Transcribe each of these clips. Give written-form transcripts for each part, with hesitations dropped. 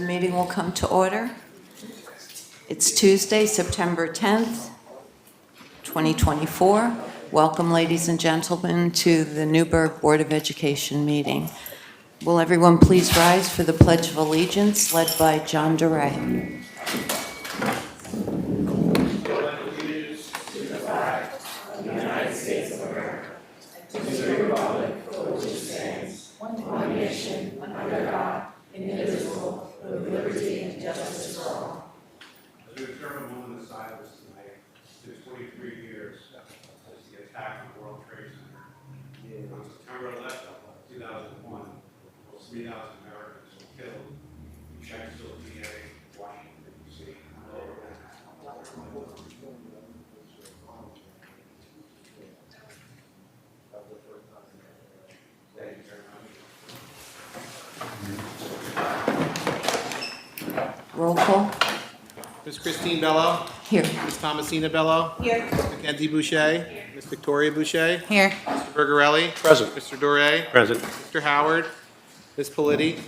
The meeting will come to order. It's Tuesday, September 10th, 2024. Welcome, ladies and gentlemen, to the Newburgh Board of Education meeting. Will everyone please rise for the Pledge of Allegiance, led by John DeRay. Roll call. Ms. Christine Bello. Here. Ms. Thomasina Bello. Here. Ms. Mackenzie Boucher. Here. Ms. Victoria Boucher. Here. Mr. Bergarelli. Present. Mr. Doré. Present. Mr. Howard. Ms. Politi.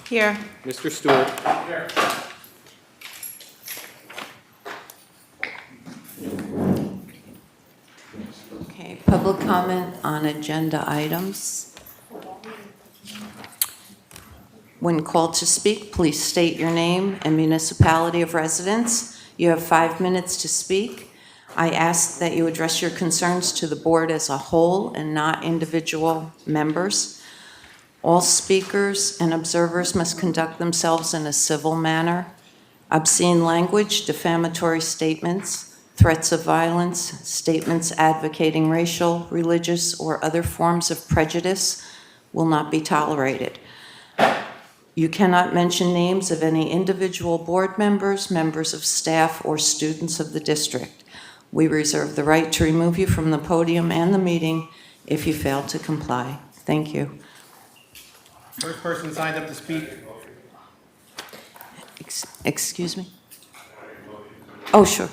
Here. Mr. Stewart. Here. Okay, public comment on agenda items. When called to speak, please state your name and municipality of residence. You have 5 minutes to speak. I ask that you address your concerns to the board as a whole and not individual members. All speakers and observers must conduct themselves in a civil manner. Obscene language, defamatory statements, threats of violence, statements advocating racial, religious, or other forms of prejudice will not be tolerated. You cannot mention names of any individual board members, members of staff, or students of the district. We reserve the right to remove you from the podium and the meeting if you fail to comply. Thank you. First person signed up to speak. Excuse me? Oh, sure.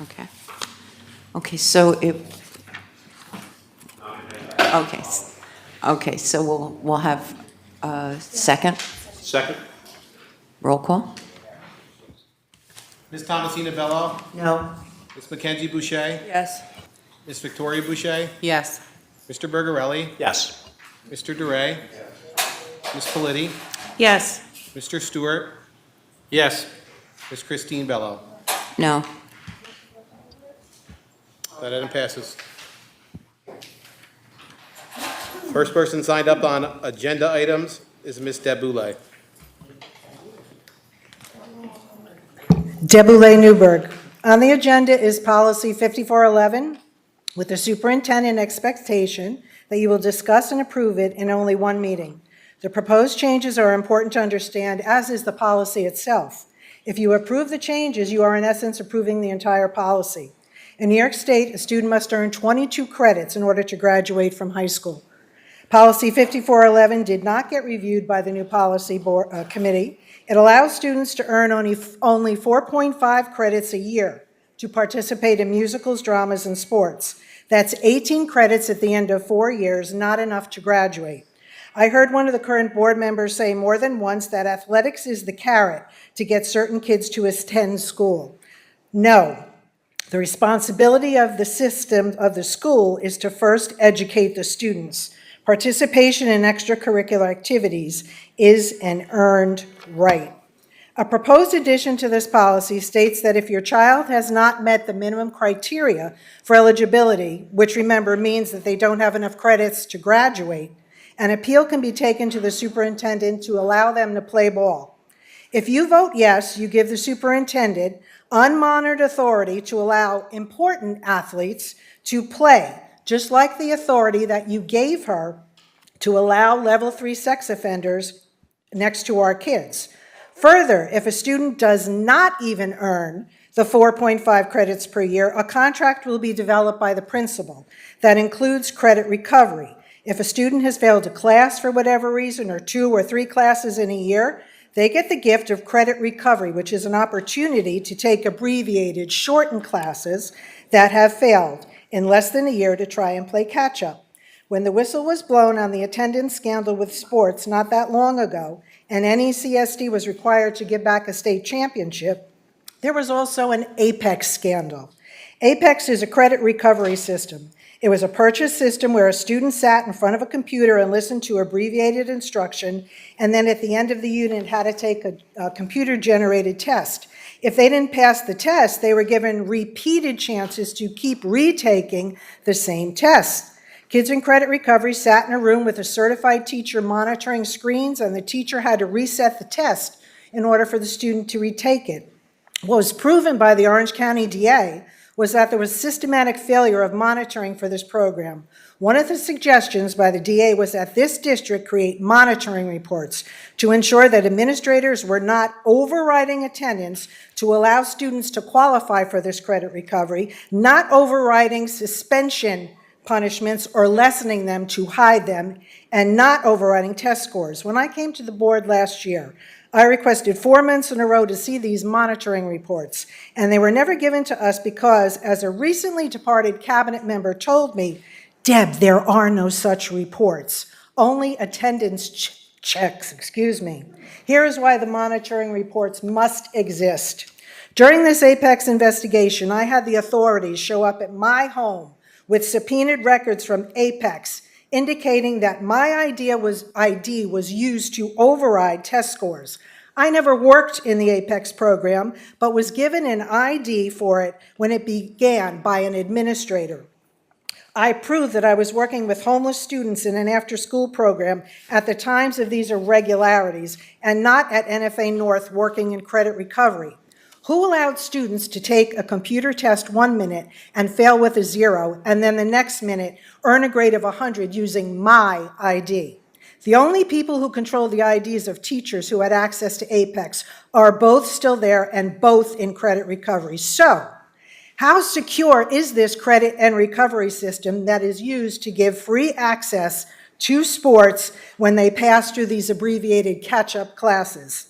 Okay. Okay, so Okay, so we'll have a second. Second. Roll call. Ms. Thomasina Bello. No. Ms. Mackenzie Boucher. Yes. Ms. Victoria Boucher. Yes. Mr. Bergarelli. Yes. Mr. Doré. Ms. Politi. Yes. Mr. Stewart. Yes. Ms. Christine Bello. No. That item passes. First person signed up on agenda items is Ms. Deb Boulay. Deboulay Newburgh. On the agenda is policy 5411 with the superintendent expectation that you will discuss and approve it in only one meeting. The proposed changes are important to understand, as is the policy itself. If you approve the changes, you are in essence approving the entire policy. In New York State, a student must earn 22 credits in order to graduate from high school. Policy 5411 did not get reviewed by the new policy committee. It allows students to earn only 4.5 credits a year to participate in musicals, dramas, and sports. That's 18 credits at the end of 4 years, not enough to graduate. I heard one of the current board members say more than once that athletics is the carrot to get certain kids to attend school. No. The responsibility of the system of the school is to first educate the students. Participation in extracurricular activities is an earned right. A proposed addition to this policy states that if your child has not met the minimum criteria for eligibility, which remember means that they don't have enough credits to graduate, an appeal can be taken to the superintendent to allow them to play ball. If you vote yes, you give the superintendent unmonitored authority to allow important athletes to play, just like the authority that you gave her to allow level 3 sex offenders next to our kids. Further, if a student does not even earn the 4.5 credits per year, a contract will be developed by the principal that includes credit recovery. If a student has failed a class for whatever reason, or 2 or 3 classes in a year, they get the gift of credit recovery, which is an opportunity to take abbreviated, shortened classes that have failed in less than a year to try and play catch-up. When the whistle was blown on the attendance scandal with sports not that long ago, and NECSD was required to give back a state championship, there was also an Apex scandal. Apex is a credit recovery system. It was a purchase system where a student sat in front of a computer and listened to abbreviated instruction, and then at the end of the unit had to take a computer-generated test. If they didn't pass the test, they were given repeated chances to keep retaking the same test. Kids in credit recovery sat in a room with a certified teacher monitoring screens, and the teacher had to reset the test in order for the student to retake it. What was proven by the Orange County DA was that there was systematic failure of monitoring for this program. One of the suggestions by the DA was that this district create monitoring reports to ensure that administrators were not overriding attendance to allow students to qualify for this credit recovery, not overriding suspension punishments or lessening them to hide them, and not overriding test scores. When I came to the board last year, I requested 4 months in a row to see these monitoring reports, and they were never given to us because, as a recently departed cabinet member told me, Deb, there are no such reports, only attendance checks, Here is why the monitoring reports must exist. During this Apex investigation, I had the authorities show up at my home with subpoenaed records from Apex indicating that my ID was used to override test scores. I never worked in the Apex program, but was given an ID for it when it began by an administrator. I proved that I was working with homeless students in an after-school program at the times of these irregularities and not at NFA North working in credit recovery. Who allowed students to take a computer test 1 minute and fail with a 0, and then the next minute earn a grade of 100 using my ID? The only people who control the IDs of teachers who had access to Apex are both still there and both in credit recovery. So, how secure is this credit and recovery system that is used to give free access to sports when they pass through these abbreviated catch-up classes?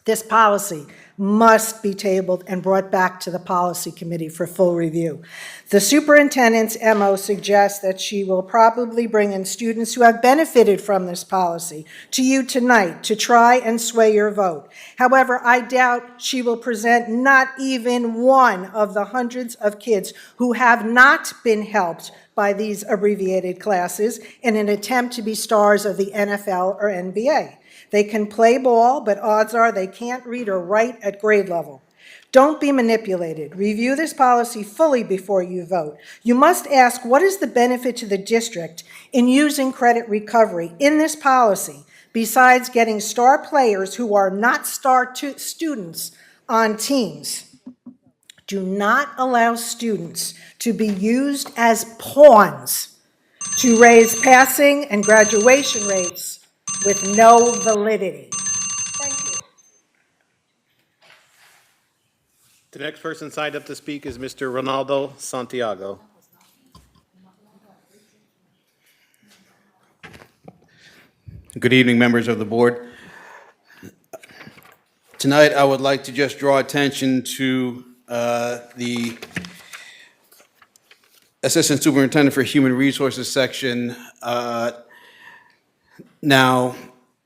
This policy must be tabled and brought back to the policy committee for full review. The superintendent's MO suggests that she will probably bring in students who have benefited from this policy to you tonight to try and sway your vote. However, I doubt she will present not even one of the hundreds of kids who have not been helped by these abbreviated classes in an attempt to be stars of the NFL or NBA. They can play ball, but odds are they can't read or write at grade level. Don't be manipulated. Review this policy fully before you vote. You must ask, what is the benefit to the district in using credit recovery in this policy, besides getting star players who are not star students on teams? Do not allow students to be used as pawns to raise passing and graduation rates with no validity. Thank you. The next person signed up to speak is Mr. Ronaldo Santiago. Good evening, members of the board. Tonight, I would like to just draw attention to the Assistant Superintendent for Human Resources section. Now,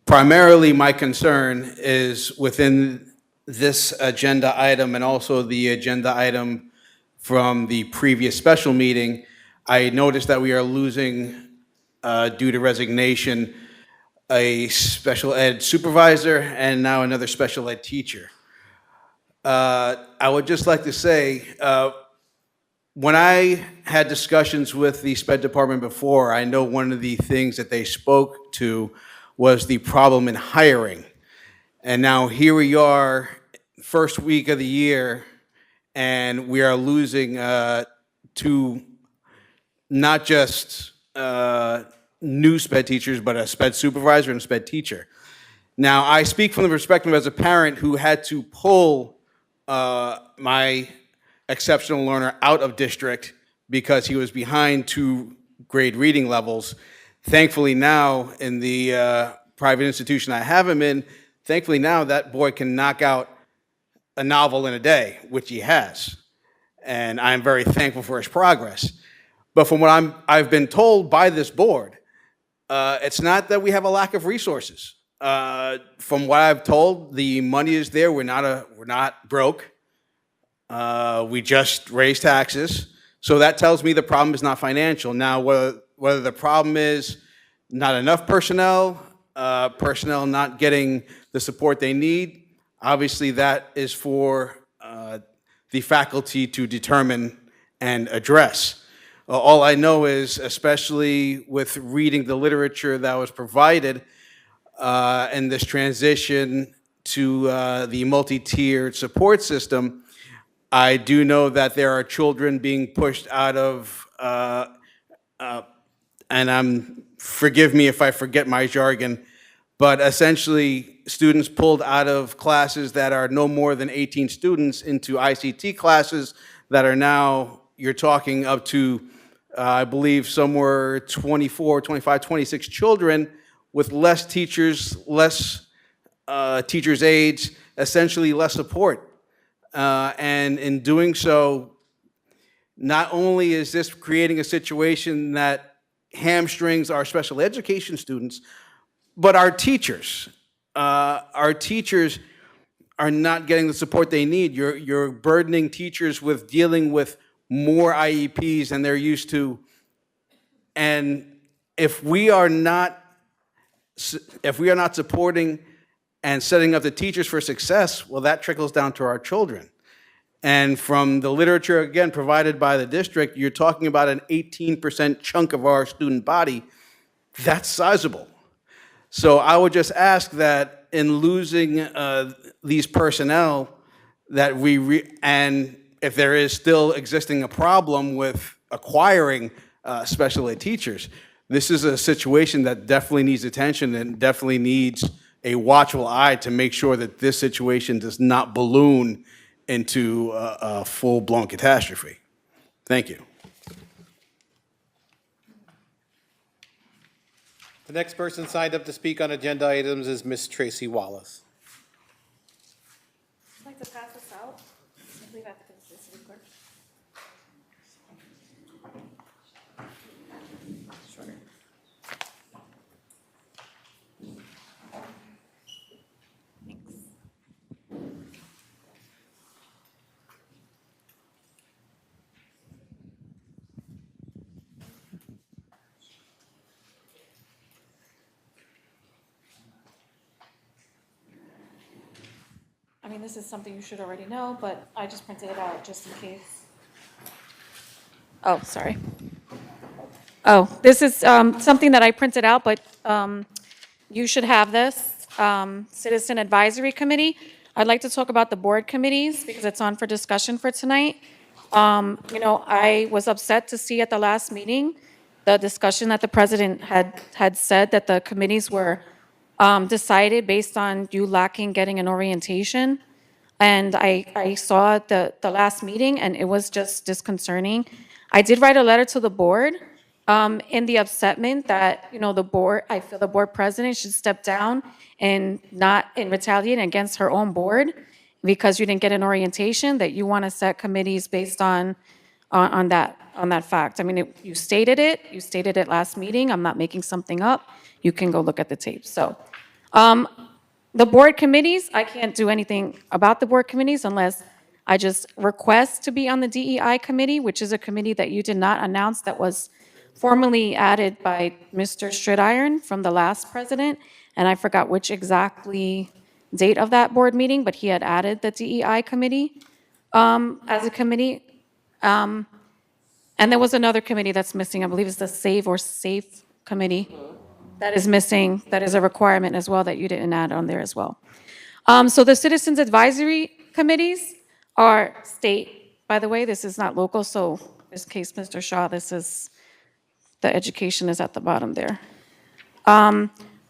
primarily my concern is within this agenda item and also the agenda item from the previous special meeting. I noticed that we are losing, due to resignation, a special ed supervisor and now another special ed teacher. I would just like to say, when I had discussions with the SPED department before, I know one of the things that they spoke to was the problem in hiring. And now here we are, first week of the year, and we are losing to not just new SPED teachers, but a SPED supervisor and a SPED teacher. Now, I speak from the perspective as a parent who had to pull my exceptional learner out of district because he was behind 2 grade reading levels. Thankfully now, in the private institution I have him in, thankfully now that boy can knock out a novel in a day, which he has. And I'm very thankful for his progress. But from what I've been told by this board, it's not that we have a lack of resources. From what I've told, the money is there. We're not broke. We just raised taxes. So that tells me the problem is not financial. Now, whether the problem is not enough personnel, personnel not getting the support they need, obviously that is for the faculty to determine and address. All I know is, especially with reading the literature that was provided in this transition to the multi-tiered support system, I do know that there are children being pushed out of, and forgive me if I forget my jargon, but essentially students pulled out of classes that are no more than 18 students into ICT classes that are now, you're talking up to, I believe, somewhere 24, 25, 26 children with less teachers, less teachers' aides, essentially less support. And in doing so, not only is this creating a situation that hamstrings our special education students, but our teachers are not getting the support they need. You're burdening teachers with dealing with more IEPs than they're used to. And if we are not supporting and setting up the teachers for success, well, that trickles down to our children. And from the literature, again, provided by the district, you're talking about an 18% chunk of our student body. That's sizable. So I would just ask that in losing these personnel, that and if there is still existing a problem with acquiring special ed teachers, this is a situation that definitely needs attention and definitely needs a watchful eye to make sure that this situation does not balloon into a full-blown catastrophe. Thank you. The next person signed up to speak on agenda items is Ms. Tracy Wallace. I'd like to pass this out. I believe I have to give this to the city clerk. Sure. Thanks. I mean, this is something you should already know, but I just printed it out just in case. Oh, sorry. Oh, this is something that I printed out, but you should have this. Citizen Advisory Committee. I'd like to talk about the board committees because it's on for discussion for tonight. You know, I was upset to see at the last meeting the discussion that the president had said that the committees were decided based on you lacking getting an orientation. And I saw the last meeting, and it was just disconcerting. I did write a letter to the board in the upsetment that, you know, I feel the board president should step down and not retaliate against her own board because you didn't get an orientation, that you want to set committees based on that fact. I mean, you stated it last meeting. I'm not making something up. You can go look at the tape. So the board committees, I can't do anything about the board committees unless I just request to be on the DEI committee, which is a committee that you did not announce that was formally added by Mr. Stridiron from the last president. And I forgot which exactly date of that board meeting, but he had added the DEI committee as a committee. And there was another committee that's missing. I believe it's the Save or Safe committee that is missing. That is a requirement as well that you didn't add on there as well. So the Citizens Advisory Committees are state, by the way. This is not local. So in this case, Mr. Shaw, the education is at the bottom there.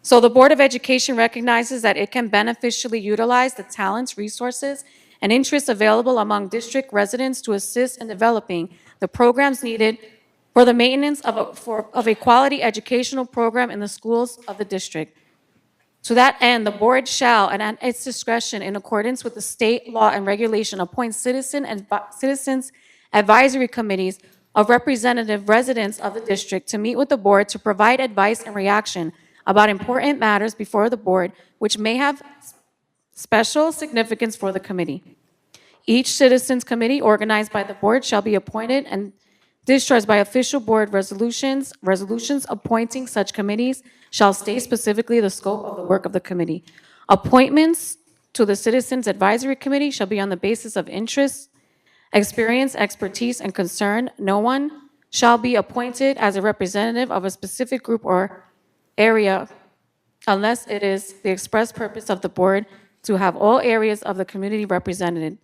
So the Board of Education recognizes that it can beneficially utilize the talents, resources, and interests available among district residents to assist in developing the programs needed for the maintenance of a quality educational program in the schools of the district. To that end, the board shall, and at its discretion in accordance with the state law and regulation, appoint citizens advisory committees of representative residents of the district to meet with the board to provide advice and reaction about important matters before the board which may have special significance for the committee. Each citizens committee organized by the board shall be appointed and discharged by official board resolutions. Resolutions appointing such committees shall state specifically the scope of the work of the committee. Appointments to the Citizens Advisory Committee shall be on the basis of interest, experience, expertise, and concern. No one shall be appointed as a representative of a specific group or area unless it is the express purpose of the board to have all areas of the community represented,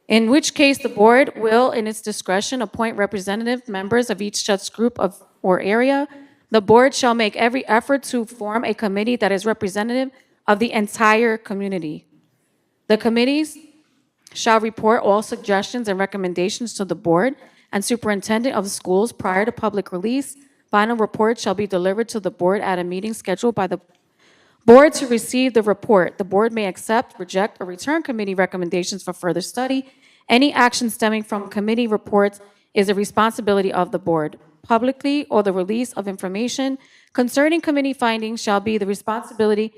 in which case the board will, in its discretion, appoint representative members of each such group of or area. The board shall make every effort to form a committee that is representative of the entire community. The committees shall report all suggestions and recommendations to the board and superintendent of schools prior to public release. Final report shall be delivered to the board at a meeting scheduled by the board to receive the report. The board may accept, reject, or return committee recommendations for further study. Any action stemming from committee reports is a responsibility of the board. Publicly or the release of information concerning committee findings shall be the responsibility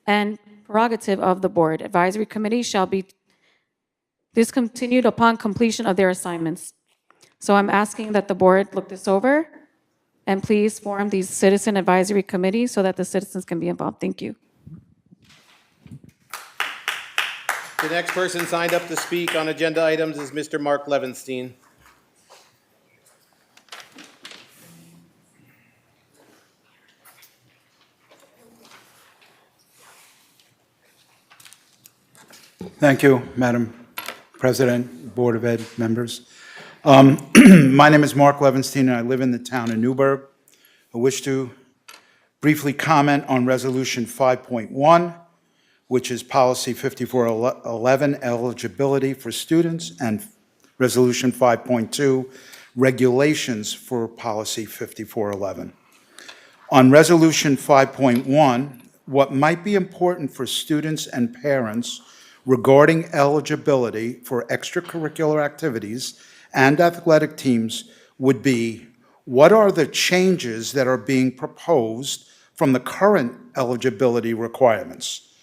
and prerogative of the board. Advisory committees shall be discontinued upon completion of their assignments. So I'm asking that the board look this over and please form these citizen advisory committees so that the citizens can be involved. Thank you. The next person signed up to speak on agenda items is Mr. Mark Levenstein. Thank you, Madam President, Board of Ed members. My name is Mark Levenstein, and I live in the town of Newburgh. I wish to briefly comment on Resolution 5.1, which is Policy 5411, eligibility for students, and Resolution 5.2, regulations for Policy 5411. On Resolution 5.1, what might be important for students and parents regarding eligibility for extracurricular activities and athletic teams would be, what are the changes that are being proposed from the current eligibility requirements?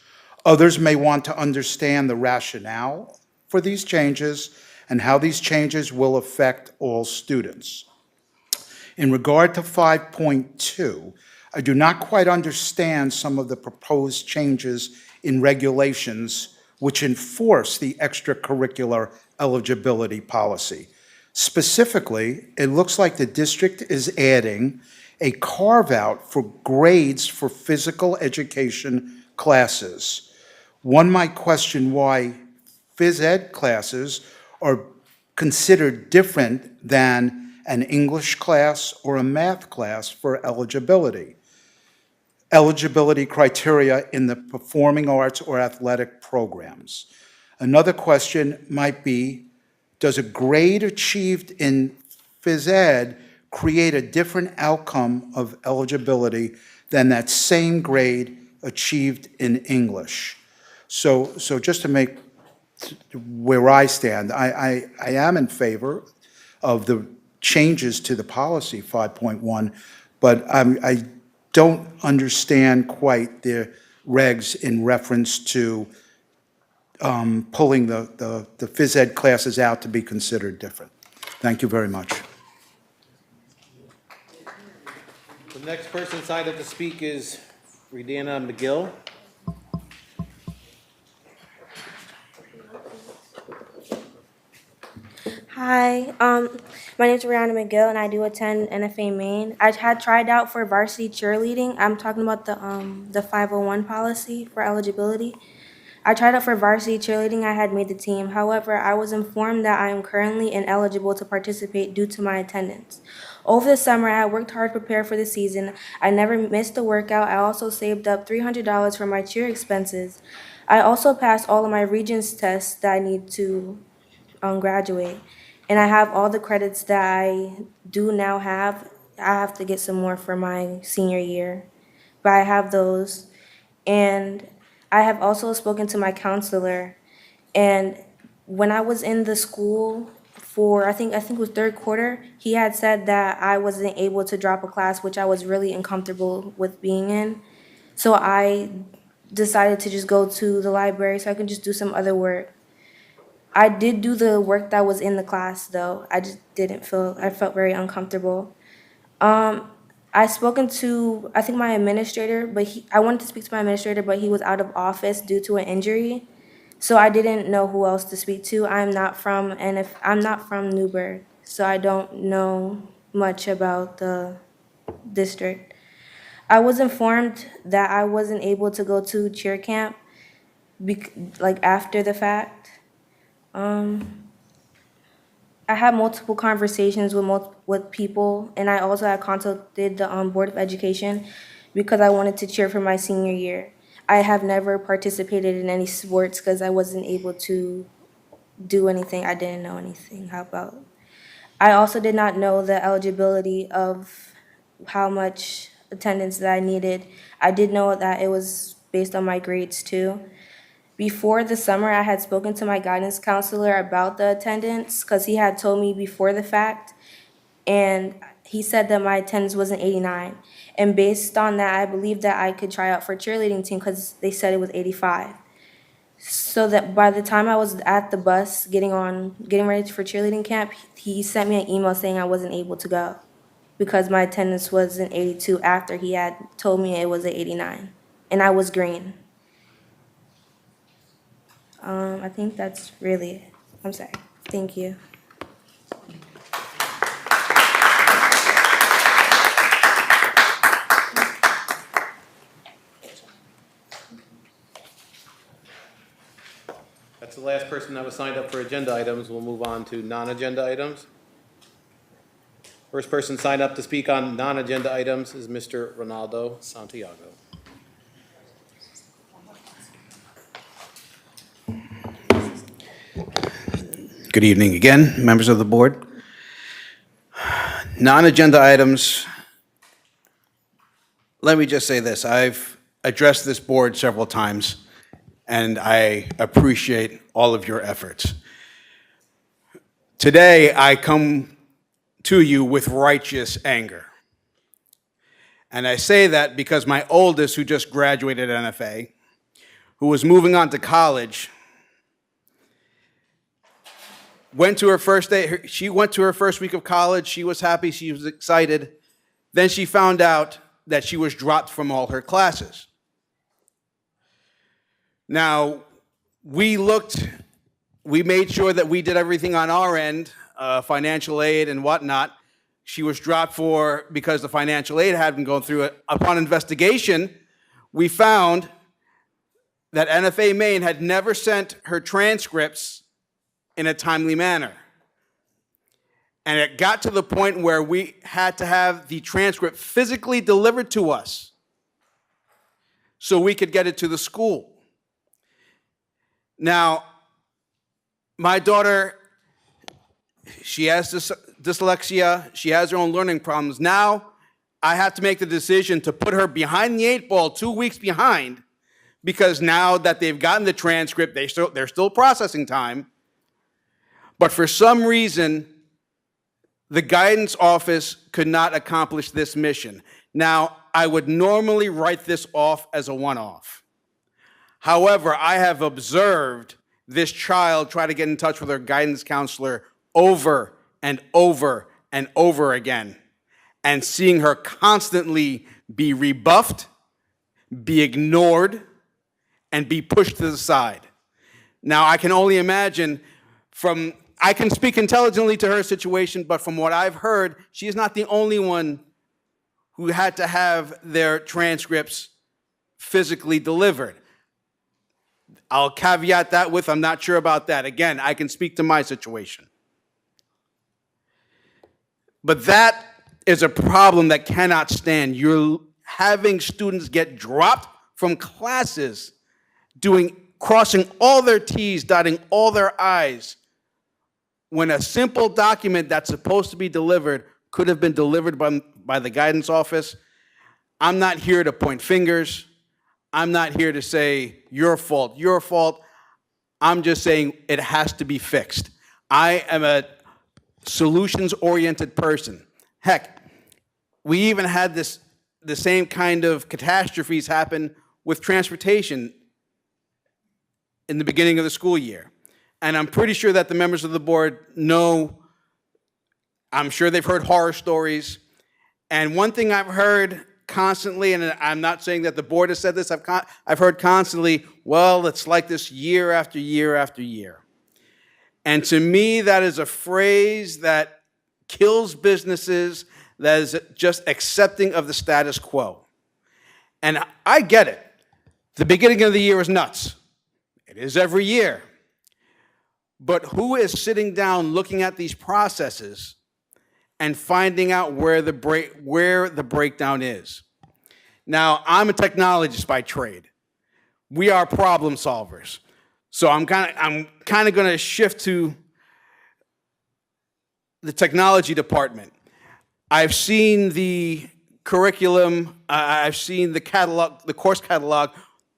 Others may want to understand the rationale for these changes and how these changes will affect all students. In regard to 5.2, I do not quite understand some of the proposed changes in regulations which enforce the extracurricular eligibility policy. Specifically, it looks like the district is adding a carve-out for grades for physical education classes. One might question why phys ed classes are considered different than an English class or a math class for eligibility. Eligibility criteria in the performing arts or athletic programs. Another question might be, does a grade achieved in phys ed create a different outcome of eligibility than that same grade achieved in English? So just to make where I stand, I am in favor of the changes to the policy 5.1, but I don't understand quite the regs in reference to pulling the phys ed classes out to be considered different. Thank you very much. The next person signed up to speak is Redana McGill. Hi, my name is Rihanna McGill, and I do attend NFA Maine. I had tried out for varsity cheerleading. I'm talking about the 501 policy for eligibility. I tried out for varsity cheerleading. I had made the team. However, I was informed that I am currently ineligible to participate due to my attendance. Over the summer, I worked hard to prepare for the season. I never missed a workout. I also saved up $300 for my cheer expenses. I also passed all of my Regents tests that I need to graduate. And I have all the credits that I do now have. I have to get some more for my senior year, but I have those. And I have also spoken to my counselor. And when I was in the school for I think it was third quarter, he had said that I wasn't able to drop a class, which I was really uncomfortable with being in. So I decided to just go to the library so I can just do some other work. I did do the work that was in the class though. I just I felt very uncomfortable. I spoken to, I think, my administrator, but I wanted to speak to my administrator, but he was out of office due to an injury. So I didn't know who else to speak to. I'm not from Newburgh, so I don't know much about the district. I was informed that I wasn't able to go to cheer camp, after the fact. I had multiple conversations with people, and I also had consulted the Board of Education because I wanted to cheer for my senior year. I have never participated in any sports because I wasn't able to do anything. I didn't know anything about. I also did not know the eligibility of how much attendance that I needed. I did know that it was based on my grades too. Before the summer, I had spoken to my guidance counselor about the attendance because he had told me before the fact, and he said that my attendance was an 89. And based on that, I believed that I could try out for cheerleading team because they said it was 85. So that by the time I was at the bus getting ready for cheerleading camp, he sent me an email saying I wasn't able to go because my attendance was an 82 after he had told me it was an 89, and I was green. I think that's really it. I'm sorry. Thank you. That's the last person that was signed up for agenda items. We'll move on to non-agenda items. First person signed up to speak on non-agenda items is Mr. Ronaldo Santiago. Good evening again, members of the board. Non-agenda items, let me just say this. I've addressed this board several times, and I appreciate all of your efforts. Today, I come to you with righteous anger. And I say that because my oldest, who just graduated NFA, who was moving on to college, went to her first day. She went to her first week of college. She was happy. She was excited. Then she found out that she was dropped from all her classes. Now, we made sure that we did everything on our end, financial aid and whatnot. She was dropped because the financial aid had been going through it. Upon investigation, we found that NFA Maine had never sent her transcripts in a timely manner. And it got to the point where we had to have the transcript physically delivered to us so we could get it to the school. Now, my daughter, she has dyslexia, she has her own learning problems. Now, I have to make the decision to put her behind the 8 ball, 2 weeks behind, because now that they've gotten the transcript, they're still processing time. But for some reason, the guidance office could not accomplish this mission. Now, I would normally write this off as a one-off. However, I have observed this child try to get in touch with her guidance counselor over and over and over again, and seeing her constantly be rebuffed, be ignored, and be pushed to the side. Now, I can only imagine I can speak intelligently to her situation, but from what I've heard, she's not the only one who had to have their transcripts physically delivered. I'll caveat that with, I'm not sure about that. Again, I can speak to my situation. But that is a problem that cannot stand. You're having students get dropped from classes, crossing all their T's, dotting all their I's, when a simple document that's supposed to be delivered could have been delivered by the guidance office. I'm not here to point fingers. I'm not here to say your fault. I'm just saying it has to be fixed. I am a solutions-oriented person. Heck, we even had the same kind of catastrophes happen with transportation in the beginning of the school year. And I'm pretty sure that the members of the board know, I'm sure they've heard horror stories. And one thing I've heard constantly, and I'm not saying that the board has said this, I've heard constantly, well, it's like this year after year after year. And to me, that is a phrase that kills businesses, that is just accepting of the status quo. And I get it. The beginning of the year is nuts. It is every year. But who is sitting down looking at these processes and finding out where the breakdown is? Now, I'm a technologist by trade. We are problem solvers. So I'm kind of going to shift to the technology department. I've seen the curriculum, I've seen the catalog, the course catalog.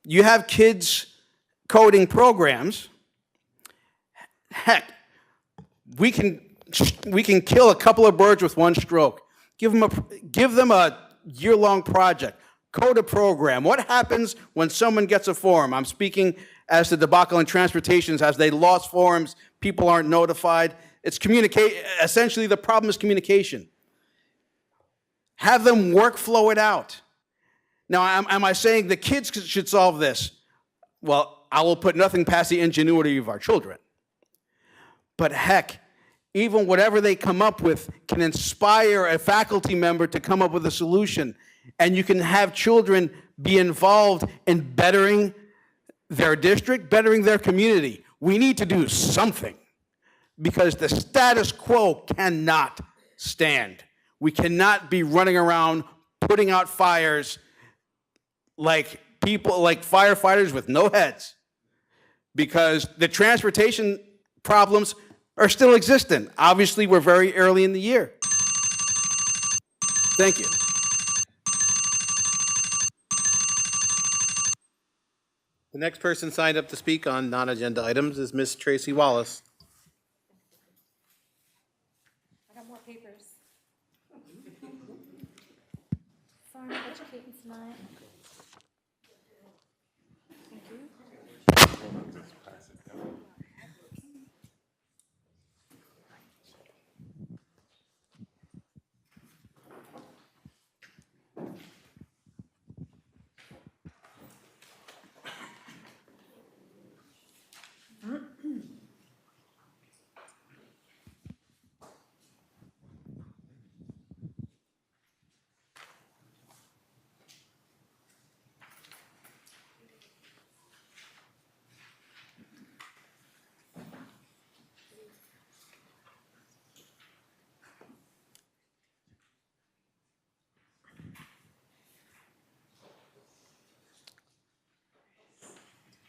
You have kids coding programs. Heck, we can kill a couple of birds with one stroke. Give them a year-long project. Code a program. What happens when someone gets a form? I'm speaking as to debacle in transportations, as they lost forms, people aren't notified. It's essentially the problem is communication. Have them workflow it out. Now, am I saying the kids should solve this? Well, I will put nothing past the ingenuity of our children. But heck, even whatever they come up with can inspire a faculty member to come up with a solution. And you can have children be involved in bettering their district, bettering their community. We need to do something because the status quo cannot stand. We cannot be running around putting out fires like firefighters with no heads, because the transportation problems are still existent. Obviously, we're very early in the year. Thank you. The next person signed up to speak on non-agenda items is Ms. Tracy Wallace. I got more papers. Sorry, I'm educating tonight. Thank you.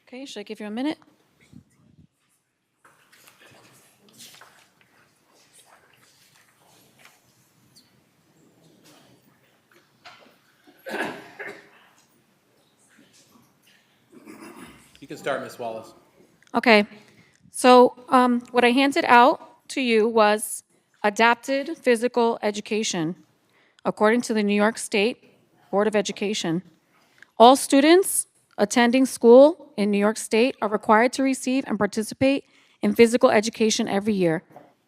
Okay, should I give you a minute? You can start, Ms. Wallace. Okay, so what I handed out to you was adapted physical education, according to the New York State Board of Education. All students attending school in New York State are required to receive and participate in physical education every year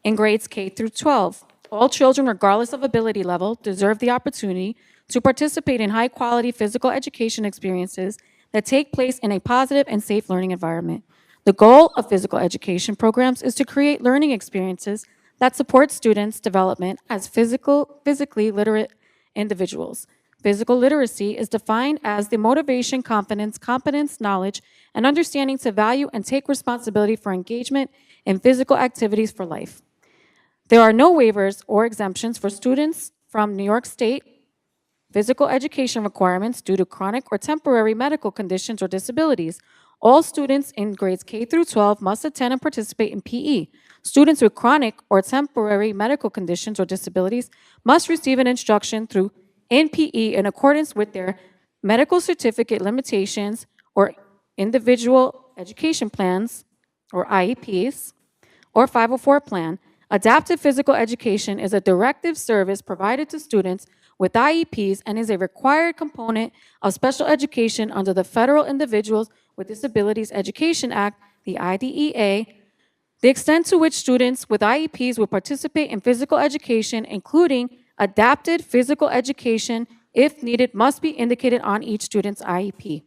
in grades K through 12. All children, regardless of ability level, deserve the opportunity to participate in high-quality physical education experiences that take place in a positive and safe learning environment. The goal of physical education programs is to create learning experiences that support students' development as physically literate individuals. Physical literacy is defined as the motivation, confidence, competence, knowledge, and understanding to value and take responsibility for engagement in physical activities for life. There are no waivers or exemptions for students from New York State physical education requirements due to chronic or temporary medical conditions or disabilities. All students in grades K through 12 must attend and participate in PE. Students with chronic or temporary medical conditions or disabilities must receive an instruction through in PE in accordance with their medical certificate limitations or individual education plans or IEPs or 504 plan. Adaptive physical education is a directive service provided to students with IEPs and is a required component of special education under the Federal Individuals with Disabilities Education Act, the IDEA. The extent to which students with IEPs will participate in physical education, including adapted physical education, if needed, must be indicated on each student's IEP.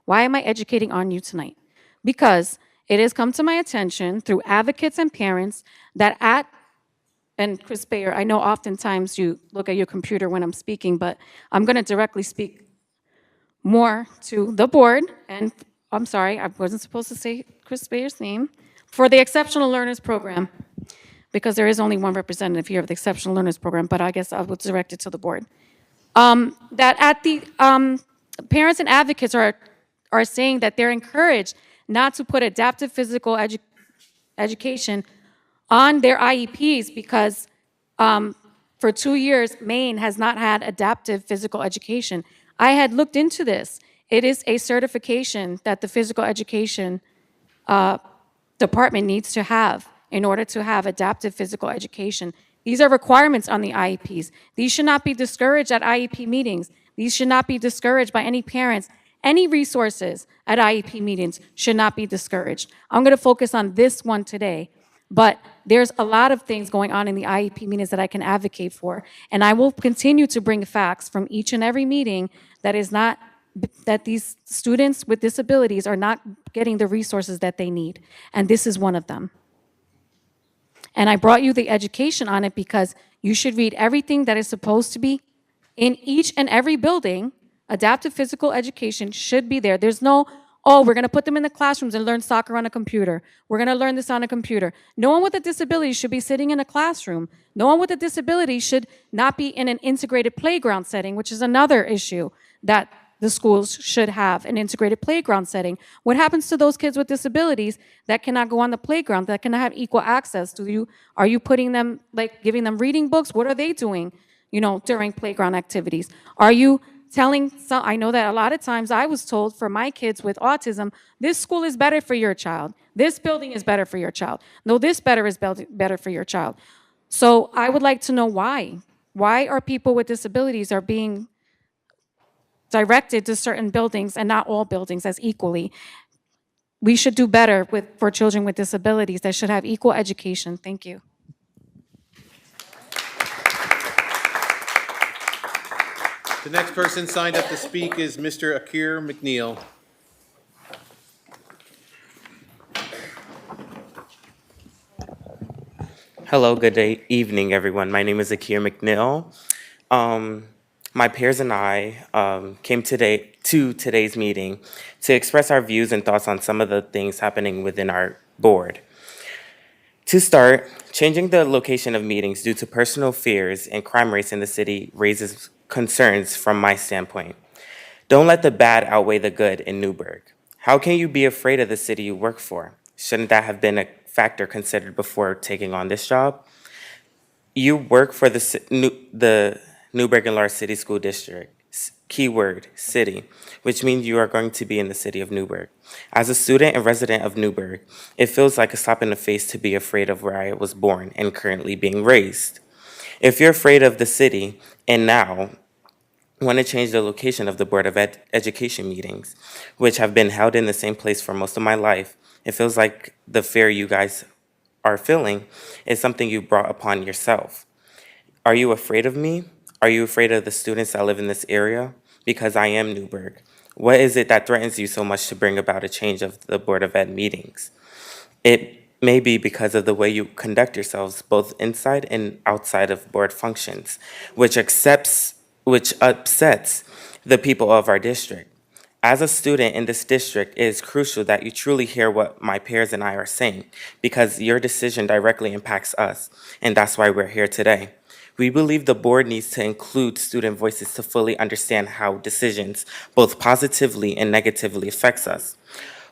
Why am I educating on you tonight? Because it has come to my attention through advocates and parents that and Chris Bayer, I know oftentimes you look at your computer when I'm speaking, but I'm going to directly speak more to the board, and I'm sorry, I wasn't supposed to say Chris Bayer's name, for the Exceptional Learners Program, because there is only one representative here of the Exceptional Learners Program, but I guess I will direct it to the board. That at the, parents and advocates are saying that they're encouraged not to put adaptive physical education on their IEPs because for 2 years, Maine has not had adaptive physical education. I had looked into this. It is a certification that the physical education department needs to have in order to have adaptive physical education. These are requirements on the IEPs. These should not be discouraged at IEP meetings. These should not be discouraged by any parents. Any resources at IEP meetings should not be discouraged. I'm going to focus on this one today, but there's a lot of things going on in the IEP meetings that I can advocate for, and I will continue to bring facts from each and every meeting that these students with disabilities are not getting the resources that they need, and this is one of them. And I brought you the education on it because you should read everything that is supposed to be in each and every building. Adaptive physical education should be there. There's no, oh, we're going to put them in the classrooms and learn soccer on a computer. We're going to learn this on a computer. No one with a disability should be sitting in a classroom. No one with a disability should not be in an integrated playground setting, which is another issue that the schools should have, an integrated playground setting. What happens to those kids with disabilities that cannot go on the playground, that cannot have equal access? Are you putting them, like giving them reading books? What are they doing, during playground activities? Are you telling some, I know that a lot of times I was told for my kids with autism, this school is better for your child. This building is better for your child. No, this is better for your child. So I would like to know why. Why are people with disabilities are being directed to certain buildings and not all buildings as equally? We should do better for children with disabilities that should have equal education. Thank you. The next person signed up to speak is Mr. Akir McNeil. Hello, evening, everyone. My name is Akir McNeil. My peers and I came to today's meeting to express our views and thoughts on some of the things happening within our board. To start, changing the location of meetings due to personal fears and crime rates in the city raises concerns from my standpoint. Don't let the bad outweigh the good in Newburgh. How can you be afraid of the city you work for? Shouldn't that have been a factor considered before taking on this job? You work for the Newburgh Enlarged City School District, keyword, city, which means you are going to be in the city of Newburgh. As a student and resident of Newburgh, it feels like a slap in the face to be afraid of where I was born and currently being raised. If you're afraid of the city and now want to change the location of the Board of Education meetings, which have been held in the same place for most of my life, it feels like the fear you guys are feeling is something you brought upon yourself. Are you afraid of me? Are you afraid of the students that live in this area? Because I am Newburgh. What is it that threatens you so much to bring about a change of the Board of Ed meetings? It may be because of the way you conduct yourselves both inside and outside of board functions, which upsets the people of our district. As a student in this district, it is crucial that you truly hear what my peers and I are saying, because your decision directly impacts us, and that's why we're here today. We believe the board needs to include student voices to fully understand how decisions, both positively and negatively, affects us.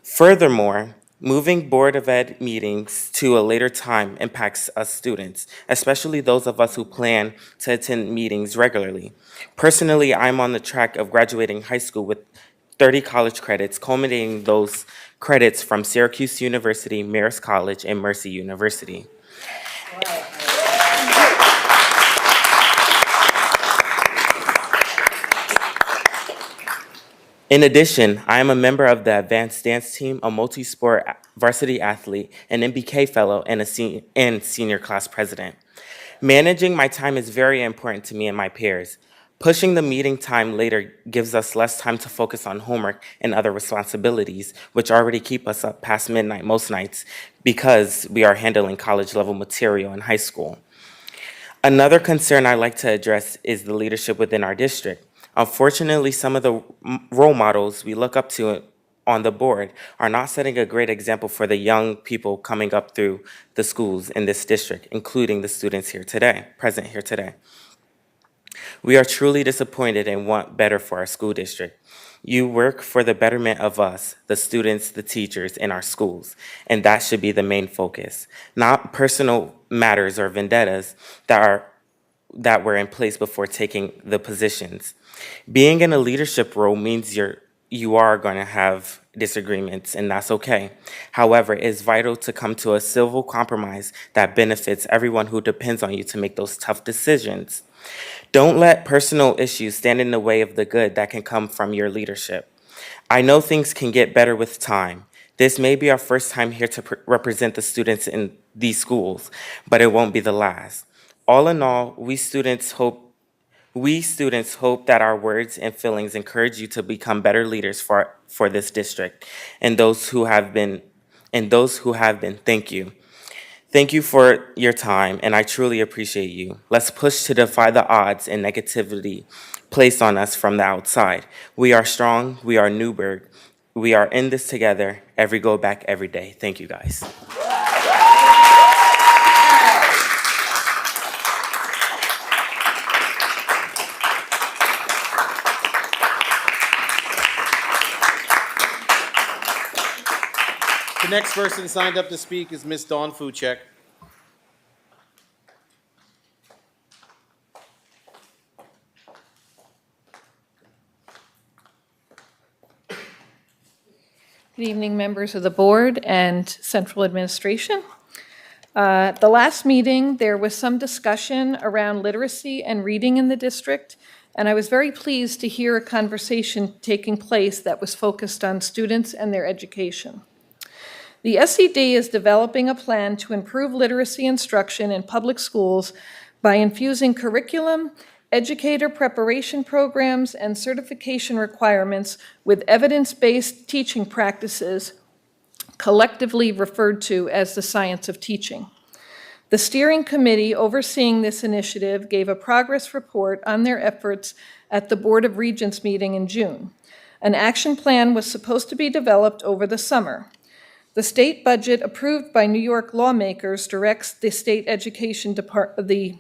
Furthermore, moving Board of Ed meetings to a later time impacts us students, especially those of us who plan to attend meetings regularly. Personally, I'm on the track of graduating high school with 30 college credits, culminating those credits from Syracuse University, Marist College, and Mercy University. In addition, I am a member of the advanced dance team, a multi-sport varsity athlete, an MBK fellow, and and senior class president. Managing my time is very important to me and my peers. Pushing the meeting time later gives us less time to focus on homework and other responsibilities, which already keep us up past midnight most nights because we are handling college-level material in high school. Another concern I'd like to address is the leadership within our district. Unfortunately, some of the role models we look up to on the board are not setting a great example for the young people coming up through the schools in this district, including the students here today, present here today. We are truly disappointed and want better for our school district. You work for the betterment of us, the students, the teachers in our schools, and that should be the main focus, not personal matters or vendettas that were in place before taking the positions. Being in a leadership role means you are going to have disagreements, and that's okay. However, it's vital to come to a civil compromise that benefits everyone who depends on you to make those tough decisions. Don't let personal issues stand in the way of the good that can come from your leadership. I know things can get better with time. This may be our first time here to represent the students in these schools, but it won't be the last. All in all, we students hope that our words and feelings encourage you to become better leaders for this district. And those who have been, thank you. Thank you for your time, and I truly appreciate you. Let's push to defy the odds and negativity placed on us from the outside. We are strong, we are Newburgh. We are in this together, every go back, every day. Thank you, guys. The next person signed up to speak is Ms. Dawn Fuchek. Good evening, members of the board and central administration. At the last meeting, there was some discussion around literacy and reading in the district, and I was very pleased to hear a conversation taking place that was focused on students and their education. The SED is developing a plan to improve literacy instruction in public schools by infusing curriculum, educator preparation programs, and certification requirements with evidence-based teaching practices, collectively referred to as the science of teaching. The steering committee overseeing this initiative gave a progress report on their efforts at the Board of Regents meeting in June. An action plan was supposed to be developed over the summer. The state budget approved by New York lawmakers directs the state education department, the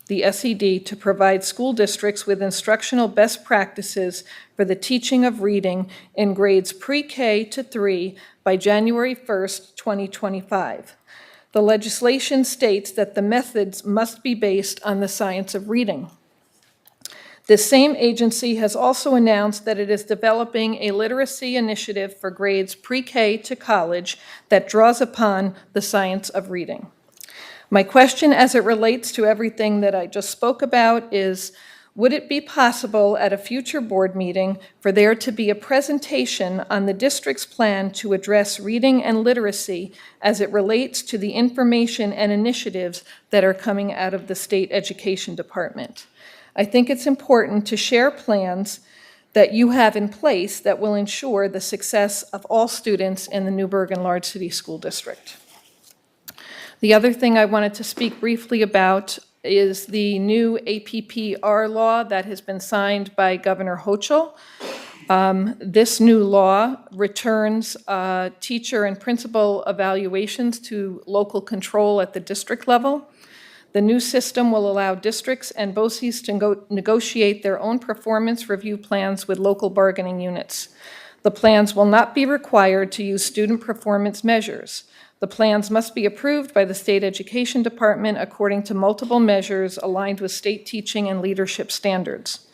SED, to provide school districts with instructional best practices for the teaching of reading in grades pre-K to 3 by January 1st, 2025. The legislation states that the methods must be based on the science of reading. This same agency has also announced that it is developing a literacy initiative for grades pre-K to college that draws upon the science of reading. My question as it relates to everything that I just spoke about is, would it be possible at a future board meeting for there to be a presentation on the district's plan to address reading and literacy as it relates to the information and initiatives that are coming out of the state education department? I think it's important to share plans that you have in place that will ensure the success of all students in the Newburgh and Large City School District. The other thing I wanted to speak briefly about is the new APPR law that has been signed by Governor Hochul. This new law returns teacher and principal evaluations to local control at the district level. The new system will allow districts and BOCES to negotiate their own performance review plans with local bargaining units. The plans will not be required to use student performance measures. The plans must be approved by the state education department according to multiple measures aligned with state teaching and leadership standards.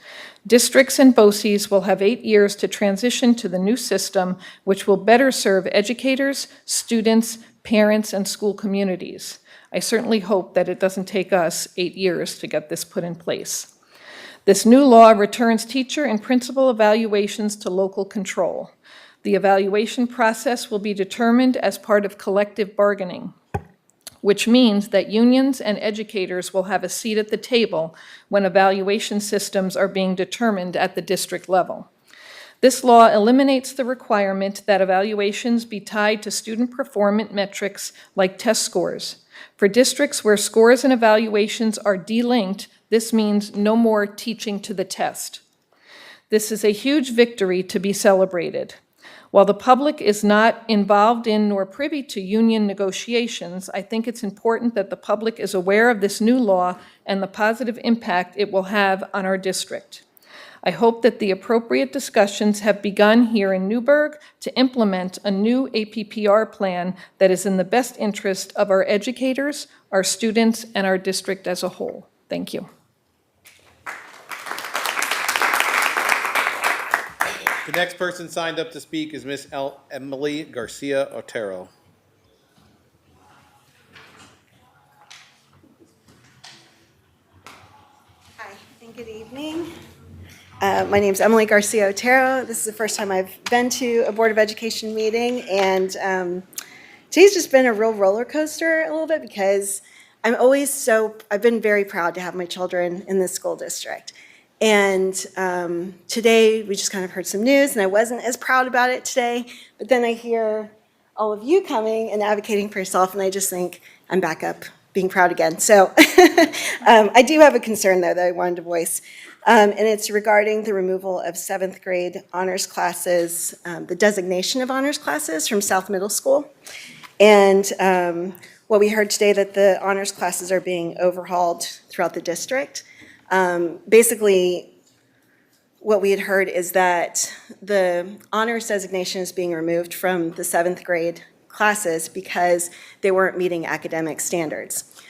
Districts and BOCES will have 8 years to transition to the new system, which will better serve educators, students, parents, and school communities. I certainly hope that it doesn't take us 8 years to get this put in place. This new law returns teacher and principal evaluations to local control. The evaluation process will be determined as part of collective bargaining, which means that unions and educators will have a seat at the table when evaluation systems are being determined at the district level. This law eliminates the requirement that evaluations be tied to student performance metrics like test scores. For districts where scores and evaluations are delinked, this means no more teaching to the test. This is a huge victory to be celebrated. While the public is not involved in nor privy to union negotiations, I think it's important that the public is aware of this new law and the positive impact it will have on our district. I hope that the appropriate discussions have begun here in Newburgh to implement a new APPR plan that is in the best interest of our educators, our students, and our district as a whole. Thank you. The next person signed up to speak is Miss Emily Garcia Otero. Hi, and good evening. My name is Emily Garcia Otero. This is the first time I've been to a Board of Education meeting, and today's just been a real roller coaster a little bit because I've been very proud to have my children in this school district. And today we just kind of heard some news, and I wasn't as proud about it today, but then I hear all of you coming and advocating for yourself, and I just think I'm back up being proud again. So I do have a concern, though, that I wanted to voice, and it's regarding the removal of 7th grade honors classes, the designation of honors classes from South Middle School. And what we heard today, that the honors classes are being overhauled throughout the district. Basically, what we had heard is that the honors designation is being removed from the 7th grade classes because they weren't meeting academic standards.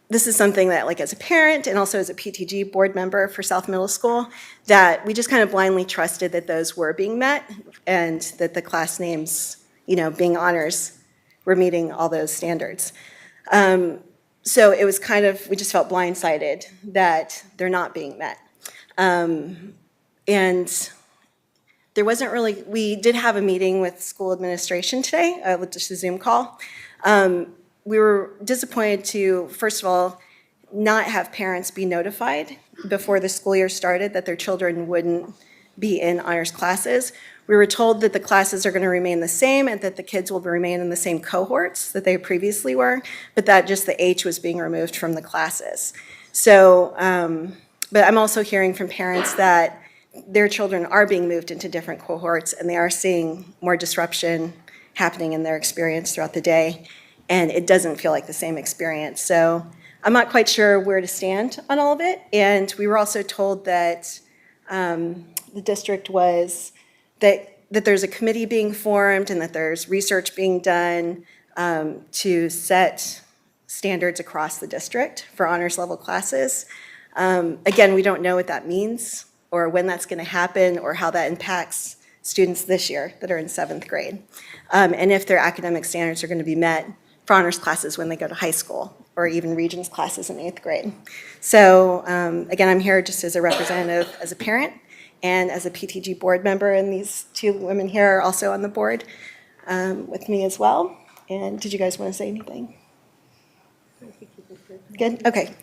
This is something that, like, as a parent and also as a PTG board member for South Middle School, that we just kind of blindly trusted that those were being met and that the class names, being honors, were meeting all those standards. So it was kind of, we just felt blindsided that they're not being met. And there wasn't really, we did have a meeting with school administration today, just a Zoom call. We were disappointed to, first of all, not have parents be notified before the school year started that their children wouldn't be in honors classes. We were told that the classes are going to remain the same and that the kids will remain in the same cohorts that they previously were, but that just the H was being removed from the classes. So, but I'm also hearing from parents that their children are being moved into different cohorts and they are seeing more disruption happening in their experience throughout the day, and it doesn't feel like the same experience. So I'm not quite sure where to stand on all of it, and we were also told that the district was that there's a committee being formed and that there's research being done to set standards across the district for honors level classes. Again, we don't know what that means or when that's going to happen or how that impacts students this year that are in 7th grade. And if their academic standards are going to be met for honors classes when they go to high school or even Regents classes in 8th grade. So again, I'm here just as a representative, as a parent, and as a PTG board member, and these two women here are also on the board with me as well. And did you guys want to say anything? Good? Okay.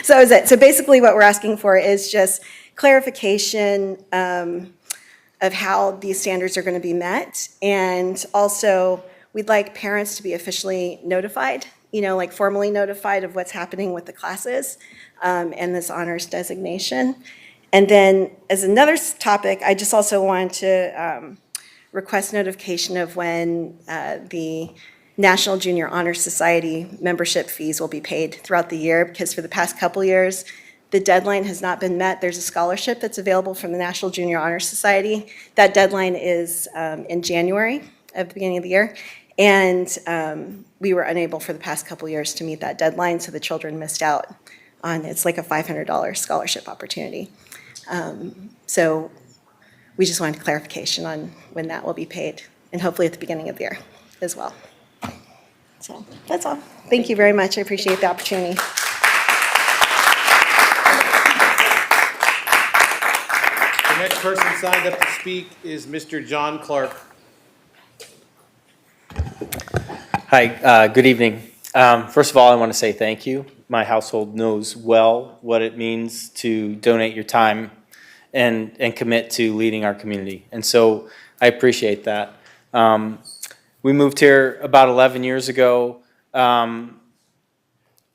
So that was it. So basically what we're asking for is just clarification of how these standards are going to be met. And also, we'd like parents to be officially notified, like formally notified of what's happening with the classes and this honors designation. And then as another topic, I just also wanted to request notification of when the National Junior Honor Society membership fees will be paid throughout the year, because for the past couple years, the deadline has not been met. There's a scholarship that's available from the National Junior Honor Society. That deadline is in January at the beginning of the year. And we were unable for the past couple years to meet that deadline, so the children missed out on, it's like a $500 scholarship opportunity. So we just wanted clarification on when that will be paid, and hopefully at the beginning of the year as well. So that's all. Thank you very much. I appreciate the opportunity. Next person signed up to speak is Mr. John Clark. Hi, good evening. First of all, I want to say thank you. My household knows well what it means to donate your time and commit to leading our community. And so I appreciate that. We moved here about 11 years ago, and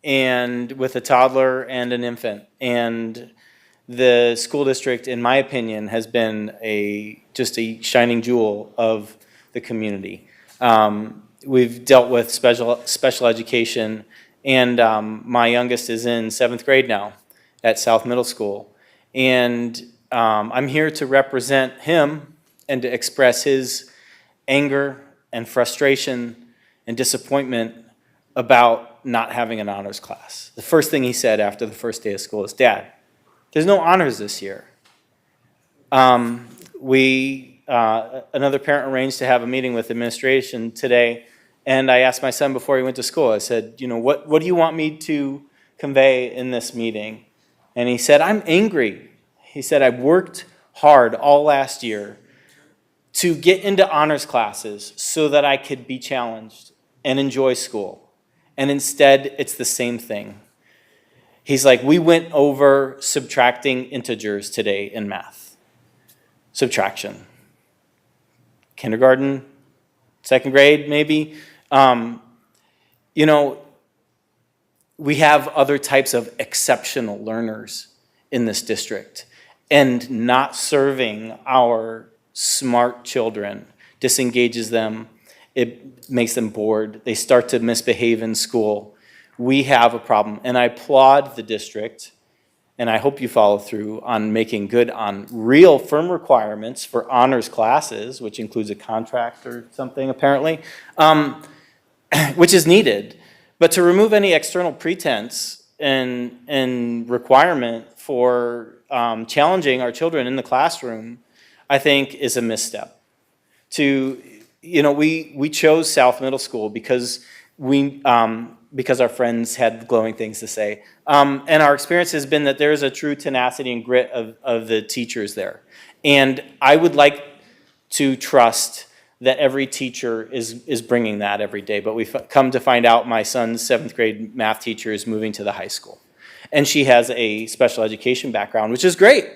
with a toddler and an infant. And the school district, in my opinion, has been just a shining jewel of the community. We've dealt with special education, and my youngest is in 7th grade now at South Middle School. And I'm here to represent him and to express his anger and frustration and disappointment about not having an honors class. The first thing he said after the first day of school is, "Dad, there's no honors this year." Another parent arranged to have a meeting with administration today, and I asked my son before he went to school, I said, what do you want me to convey in this meeting? And he said, "I'm angry." He said, "I worked hard all last year to get into honors classes so that I could be challenged and enjoy school. And instead, it's the same thing." He's like, "We went over subtracting integers today in math." Subtraction. Kindergarten, 2nd grade, maybe. We have other types of exceptional learners in this district, and not serving our smart children disengages them. It makes them bored. They start to misbehave in school. We have a problem, and I applaud the district, and I hope you follow through on making good on real firm requirements for honors classes, which includes a contract or something apparently, which is needed. But to remove any external pretense and requirement for challenging our children in the classroom, I think is a misstep. We chose South Middle School because our friends had glowing things to say. And our experience has been that there is a true tenacity and grit of the teachers there. And I would like to trust that every teacher is bringing that every day. But we've come to find out my son's 7th grade math teacher is moving to the high school. And she has a special education background, which is great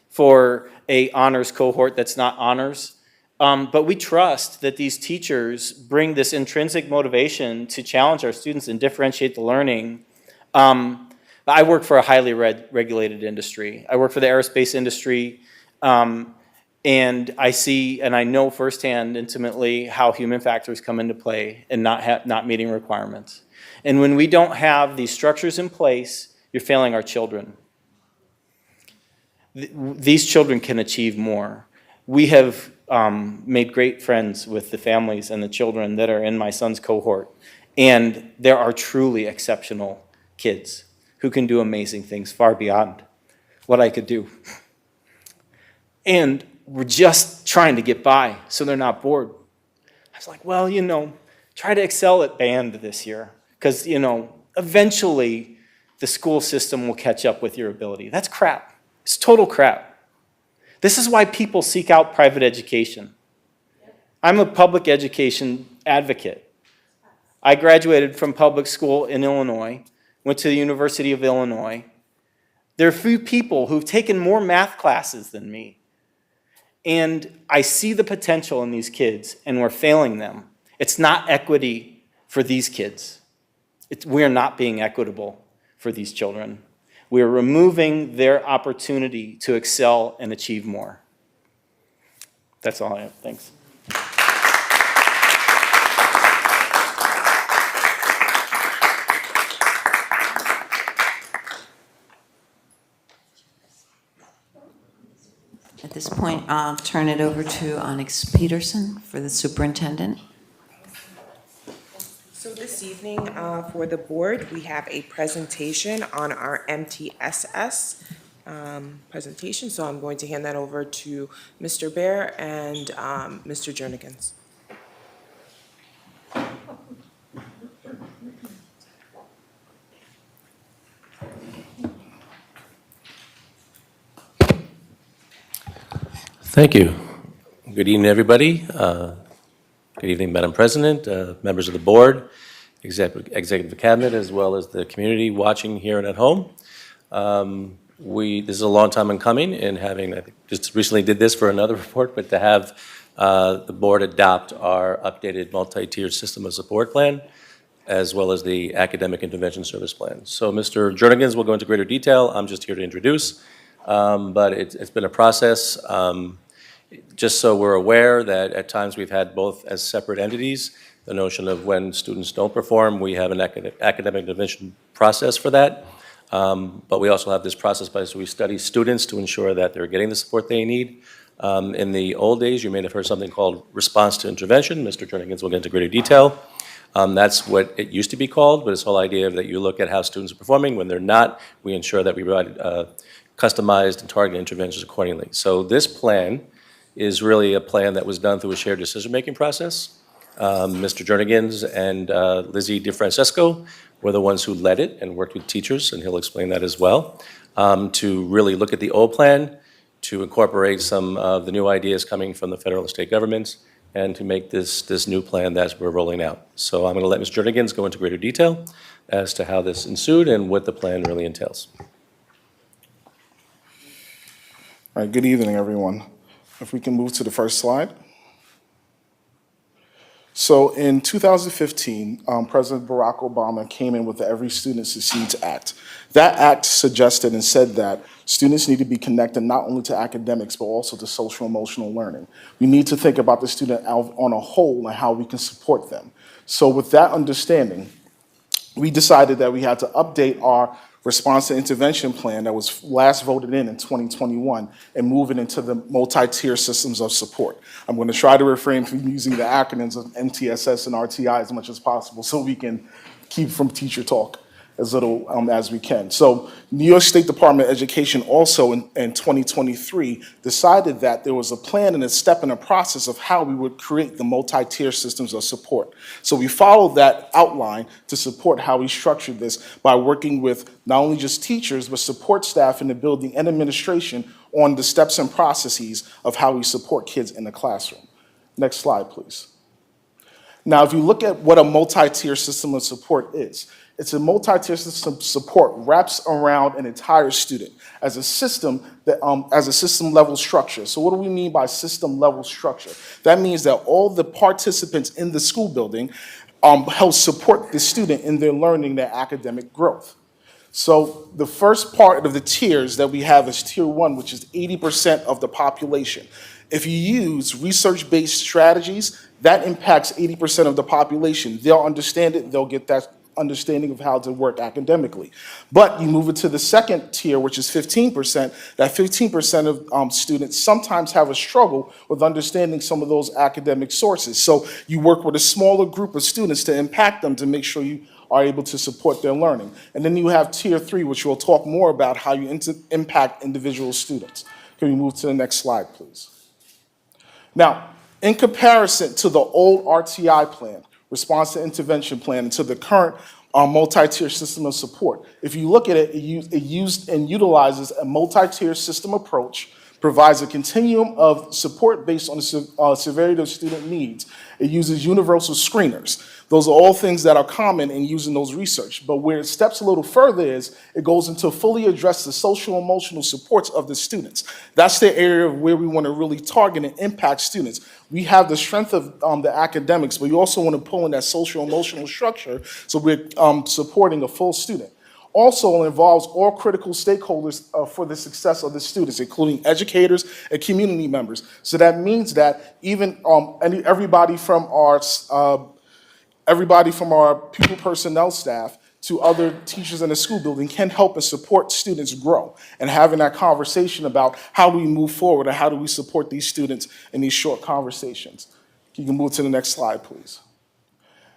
for a honors cohort that's not honors. But we trust that these teachers bring this intrinsic motivation to challenge our students and differentiate the learning. I work for a highly regulated industry. I work for the aerospace industry, and I see and I know firsthand intimately how human factors come into play and not meeting requirements. And when we don't have these structures in place, you're failing our children. These children can achieve more. We have made great friends with the families and the children that are in my son's cohort. And there are truly exceptional kids who can do amazing things far beyond what I could do. And we're just trying to get by so they're not bored. I was like, well, try to excel at band this year because, eventually the school system will catch up with your ability. That's crap. It's total crap. This is why people seek out private education. I'm a public education advocate. I graduated from public school in Illinois, went to the University of Illinois. There are few people who've taken more math classes than me. And I see the potential in these kids, and we're failing them. It's not equity for these kids. We're not being equitable for these children. We are removing their opportunity to excel and achieve more. That's all I have. Thanks. At this point, I'll turn it over to Onyx Peterson for the superintendent. So this evening, for the board, we have a presentation on our MTSS presentation. So I'm going to hand that over to Mr. Bear and Mr. Jernigan. Thank you. Good evening, everybody. Good evening, Madam President, members of the board, executive cabinet, as well as the community watching here and at home. This is a long time in coming, and having, I think, just recently did this for another report, but to have the board adopt our updated multi-tiered system of support plan, as well as the academic intervention service plan. So Mr. Jernigan's will go into greater detail. I'm just here to introduce, but it's been a process. Just so we're aware that at times we've had both as separate entities, the notion of when students don't perform, we have an academic intervention process for that. But we also have this process by which we study students to ensure that they're getting the support they need. In the old days, you may have heard something called response to intervention. Mr. Jernigan's will get into greater detail. That's what it used to be called, but this whole idea of that you look at how students are performing. When they're not, we ensure that we provide customized and targeted interventions accordingly. So this plan is really a plan that was done through a shared decision-making process. Mr. Jernigan's and Lizzie DeFrancesco were the ones who led it and worked with teachers, and he'll explain that as well, to really look at the old plan, to incorporate some of the new ideas coming from the federal and state governments, and to make this new plan that we're rolling out. So I'm going to let Mr. Jernigan's go into greater detail as to how this ensued and what the plan really entails. All right, good evening, everyone. If we can move to the first slide. So in 2015, President Barack Obama came in with the Every Student Succeeds Act. That act suggested and said that students need to be connected not only to academics, but also to social emotional learning. We need to think about the student on a whole and how we can support them. So with that understanding, we decided that we had to update our response to intervention plan that was last voted in 2021 and move it into the multi-tier systems of support. I'm going to try to refrain from using the acronyms of MTSS and RTI as much as possible so we can keep from teacher talk as little as we can. So New York State Department of Education also in 2023 decided that there was a plan and a step in a process of how we would create the multi-tier systems of support. So we followed that outline to support how we structured this by working with not only just teachers, but support staff in the building and administration on the steps and processes of how we support kids in the classroom. Next slide, please. Now, if you look at what a multi-tier system of support is, it's a multi-tier system support wraps around an entire student as a system that as a system level structure. So what do we mean by system level structure? That means that all the participants in the school building help support the student in their learning, their academic growth. So the first part of the tiers that we have is tier 1, which is 80% of the population. If you use research-based strategies, that impacts 80% of the population. They'll understand it, they'll get that understanding of how to work academically. But you move it to the second tier, which is 15%. That 15% of students sometimes have a struggle with understanding some of those academic sources. So you work with a smaller group of students to impact them to make sure you are able to support their learning. And then you have tier 3, which we'll talk more about how you impact individual students. Can we move to the next slide, please? Now, in comparison to the old RTI plan, response to intervention plan, and to the current multi-tier system of support, if you look at it, it used and utilizes a multi-tier system approach, provides a continuum of support based on the severity of student needs. It uses universal screeners. Those are all things that are common in using those research. But where it steps a little further is it goes into fully address the social emotional supports of the students. That's the area of where we want to really target and impact students. We have the strength of the academics, but we also want to pull in that social emotional structure so we're supporting a full student. Also involves all critical stakeholders for the success of the students, including educators and community members. So that means that even everybody from our pupil personnel staff to other teachers in the school building can help and support students grow, and having that conversation about how do we move forward and how do we support these students in these short conversations. You can move to the next slide, please.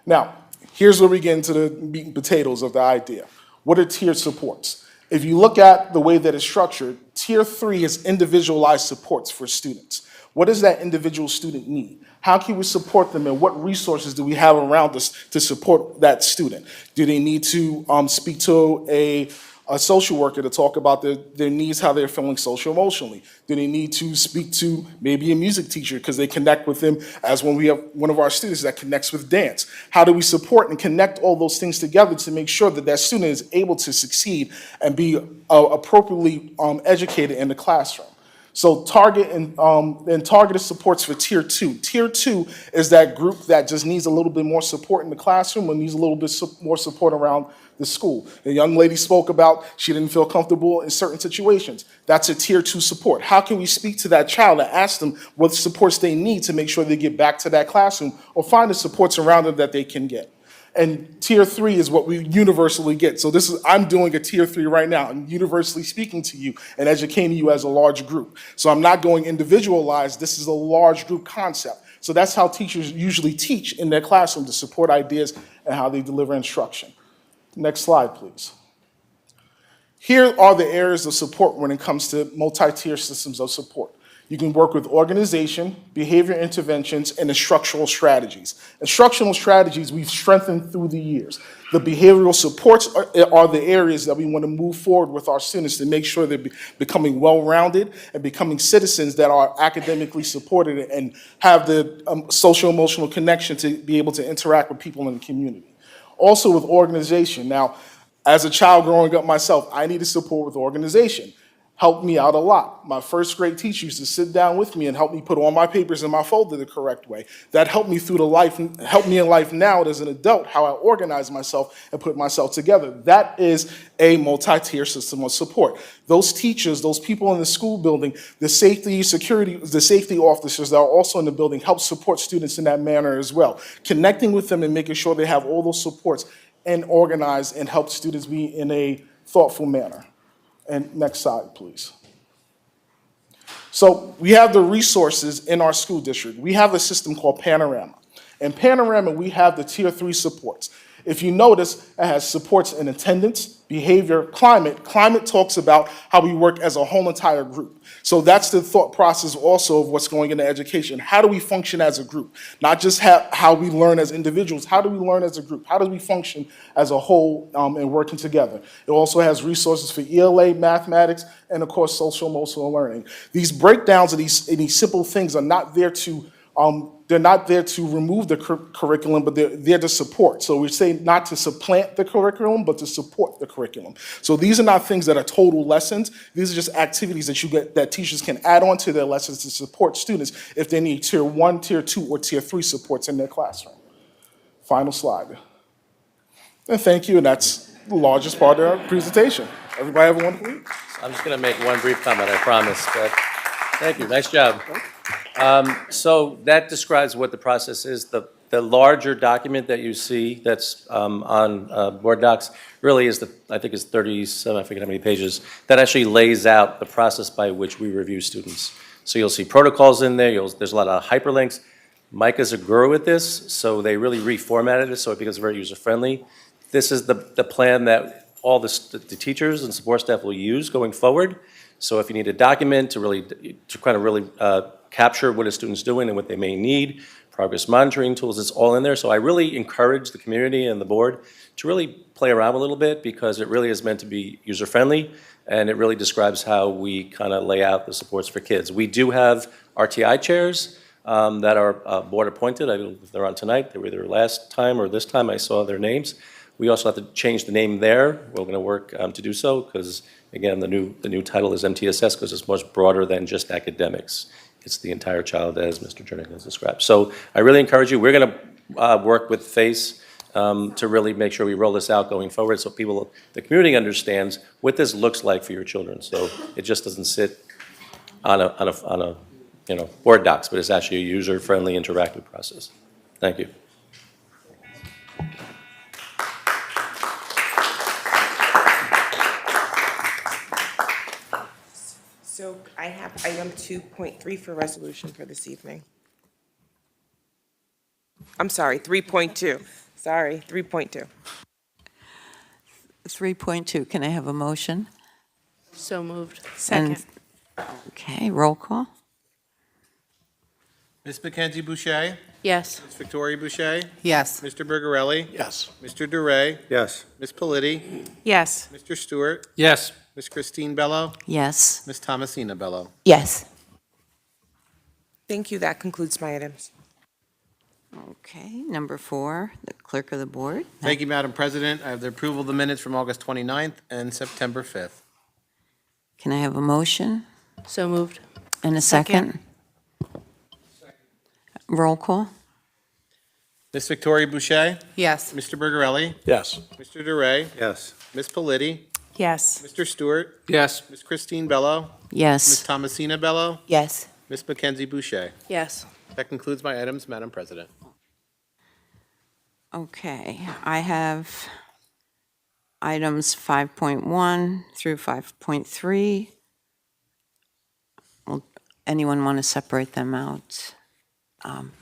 Now, here's where we get into the meat and potatoes of the idea. What are tiered supports? If you look at the way that it's structured, tier 3 is individualized supports for students. What does that individual student need? How can we support them, and what resources do we have around us to support that student? Do they need to speak to a a social worker to talk about their needs, how they're feeling social-emotionally. Do they need to speak to maybe a music teacher because they connect with them, as when we have one of our students that connects with dance? How do we support and connect all those things together to make sure that that student is able to succeed and be appropriately educated in the classroom? So target and targeted supports for Tier 2. Tier 2 is that group that just needs a little bit more support in the classroom or needs a little bit more support around the school. The young lady spoke about she didn't feel comfortable in certain situations. That's a Tier 2 support. How can we speak to that child and ask them what supports they need to make sure they get back to that classroom or find the supports around them that they can get? And Tier 3 is what we universally get. So I'm doing a Tier 3 right now. I'm universally speaking to you and educating you as a large group. So I'm not going individualized. This is a large group concept. So that's how teachers usually teach in their classroom, to support ideas and how they deliver instruction. Next slide, please. Here are the areas of support when it comes to multi-tier systems of support. You can work with organization, behavior interventions, and instructional strategies. Instructional strategies we've strengthened through the years. The behavioral supports are the areas that we want to move forward with our students to make sure they're becoming well-rounded and becoming citizens that are academically supported and have the social-emotional connection to be able to interact with people in the community. Also with organization. Now, as a child growing up myself, I needed support with organization. Helped me out a lot. My first grade teacher used to sit down with me and help me put all my papers in my folder the correct way. That helped me helped me in life now as an adult, how I organize myself and put myself together. That is a multi-tier system of support. Those teachers, those people in the school building, the safety officers that are also in the building help support students in that manner as well. Connecting with them and making sure they have all those supports and organize and help students be in a thoughtful manner. And next slide, please. So we have the resources in our school district. We have a system called Panorama. In Panorama, we have the Tier 3 supports. If you notice, it has supports in attendance, behavior, climate. Climate talks about how we work as a whole entire group. So that's the thought process also of what's going into education. How do we function as a group? Not just how we learn as individuals. How do we learn as a group? How do we function as a whole and working together? It also has resources for ELA, mathematics, and of course, social-emotional learning. These breakdowns of these simple things are not there to they're not there to remove the curriculum, but they're there to support. So we say not to supplant the curriculum, but to support the curriculum. So these are not things that are total lessons. These are just activities that teachers can add on to their lessons to support students if they need Tier 1, Tier 2, or Tier 3 supports in their classroom. Final slide. And thank you, and that's the largest part of our presentation. Everybody have a wonderful week. I'm just going to make one brief comment, I promise, but thank you, nice job. So that describes what the process is. The larger document that you see that's on Board Docs really is I think it's 37, I forget how many pages, that actually lays out the process by which we review students. So you'll see protocols in there, there's a lot of hyperlinks. Mike is a guru at this, so they really reformatted it so it becomes very user-friendly. This is the plan that all the teachers and support staff will use going forward. So if you need a document to kind of really capture what a student's doing and what they may need, progress monitoring tools, it's all in there. So I really encourage the community and the board to really play around a little bit because it really is meant to be user-friendly and it really describes how we kind of lay out the supports for kids. We do have RTI chairs that are board appointed. I don't know if they're on tonight. They were there last time or this time I saw their names. We also have to change the name there. We're going to work to do so because, again, the new title is MTSS because it's much broader than just academics. It's the entire child, as Mr. Jernigan has described. So I really encourage you. We're going to work with FACE to really make sure we roll this out going forward so the community understands what this looks like for your children. So it just doesn't sit on a Board Docs, but it's actually a user-friendly, interactive process. Thank you. So I have item 2.3 for resolution for this evening. I'm sorry, 3.2. Sorry, 3.2. 3.2, can I have a motion? So moved. Second. Okay, roll call. Ms. Mackenzie Boucher, Yes. Ms. Victoria Boucher? Yes. Mr. Bergarelli? Yes. Mr. DeRay? Yes. Ms. Politi? Yes. Mr. Stewart? Yes. Ms. Christine Bello? Yes. Ms. Thomasina Bello? Yes. Thank you. That concludes my items. Okay, number 4, the clerk of the board. Thank you, Madam President. I have the approval of the minutes from August 29th and September 5th. Can I have a motion So moved. and a second? Roll call? Ms. Victoria Boucher? Yes. Mr. Bergarelli? Yes. Mr. DeRay? Yes. Ms. Politi? Yes. Mr. Stewart? Yes. Ms. Christine Bello? Ms. Yes. Thomasina Bello? Yes. Ms. Mackenzie Boucher? Yes. That concludes my items, Madam President. Okay, I have items 5.1 through 5.3. Well, anyone want to separate them out?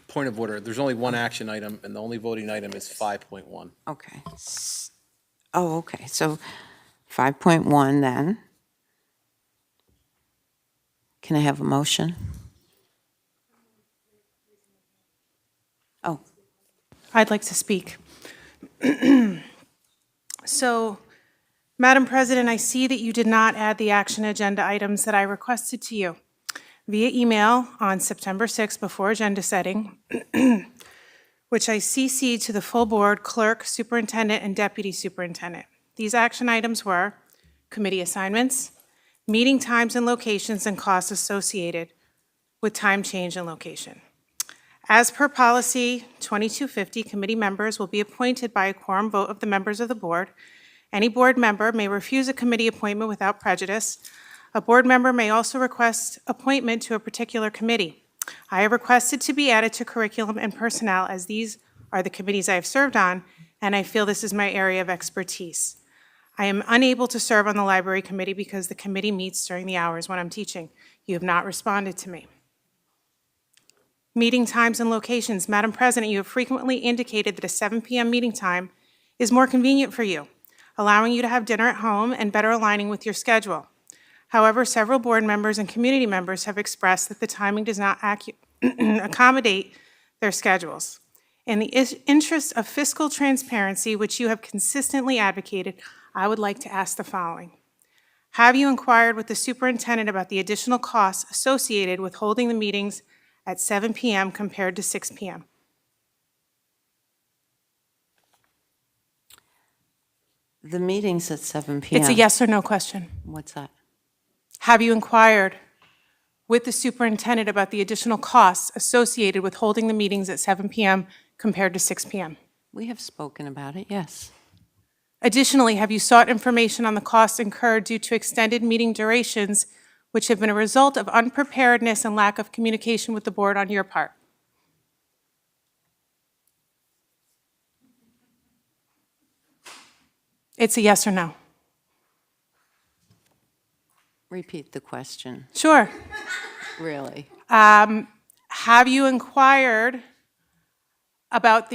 Point of order, there's only one action item, and the only voting item is 5.1. Okay. Oh, okay, so 5.1 then. Can I have a motion? Oh, I'd like to speak. So, Madam President, I see that you did not add the action agenda items that I requested to you via email on September 6th before agenda setting, which I CC'd to the full board, clerk, superintendent, and deputy superintendent. These action items were committee assignments, meeting times and locations and costs associated with time change and location. As per policy 2250, committee members will be appointed by a quorum vote of the members of the board. Any board member may refuse a committee appointment without prejudice. A board member may also request appointment to a particular committee. I have requested to be added to curriculum and personnel, as these are the committees I have served on, and I feel this is my area of expertise. I am unable to serve on the library committee because the committee meets during the hours when I'm teaching. You have not responded to me. Meeting times and locations. Madam President, you have frequently indicated that a 7 p.m. meeting time is more convenient for you, allowing you to have dinner at home and better aligning with your schedule. However, several board members and community members have expressed that the timing does not accommodate their schedules. In the interest of fiscal transparency, which you have consistently advocated, I would like to ask the following. Have you inquired with the superintendent about the additional costs associated with holding the meetings at 7 p.m. compared to 6 p.m.? the meeting's at 7 p.m. It's a yes or no question. What's that? Have you inquired with the superintendent about the additional costs associated with holding the meetings at 7 p.m. compared to 6 p.m.? We have spoken about it, yes. Additionally, have you sought information on the costs incurred due to extended meeting durations, which have been a result of unpreparedness and lack of communication with the board on your part? It's a yes or no. Repeat the question, Sure. really. Have you inquired about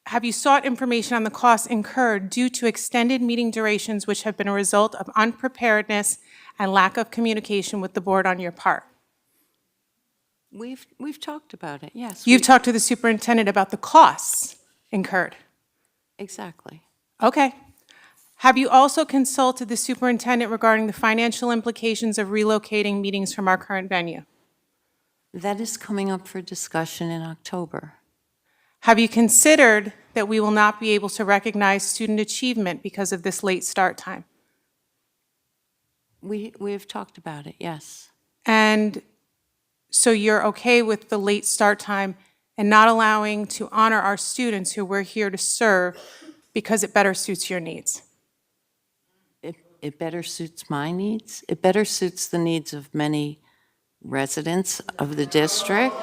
have you sought information on the costs incurred due to extended meeting durations which have been a result of unpreparedness and lack of communication with the board on your part? We've talked about it, yes. You've talked to the superintendent about the costs incurred? Exactly. Okay. Have you also consulted the superintendent regarding the financial implications of relocating meetings from our current venue? That is coming up for discussion in October. Have you considered that we will not be able to recognize student achievement because of this late start time? We've talked about it, yes. And so you're okay with the late start time and not allowing to honor our students who we're here to serve because it better suits your needs? It better suits my needs. It better suits the needs of many residents of the district.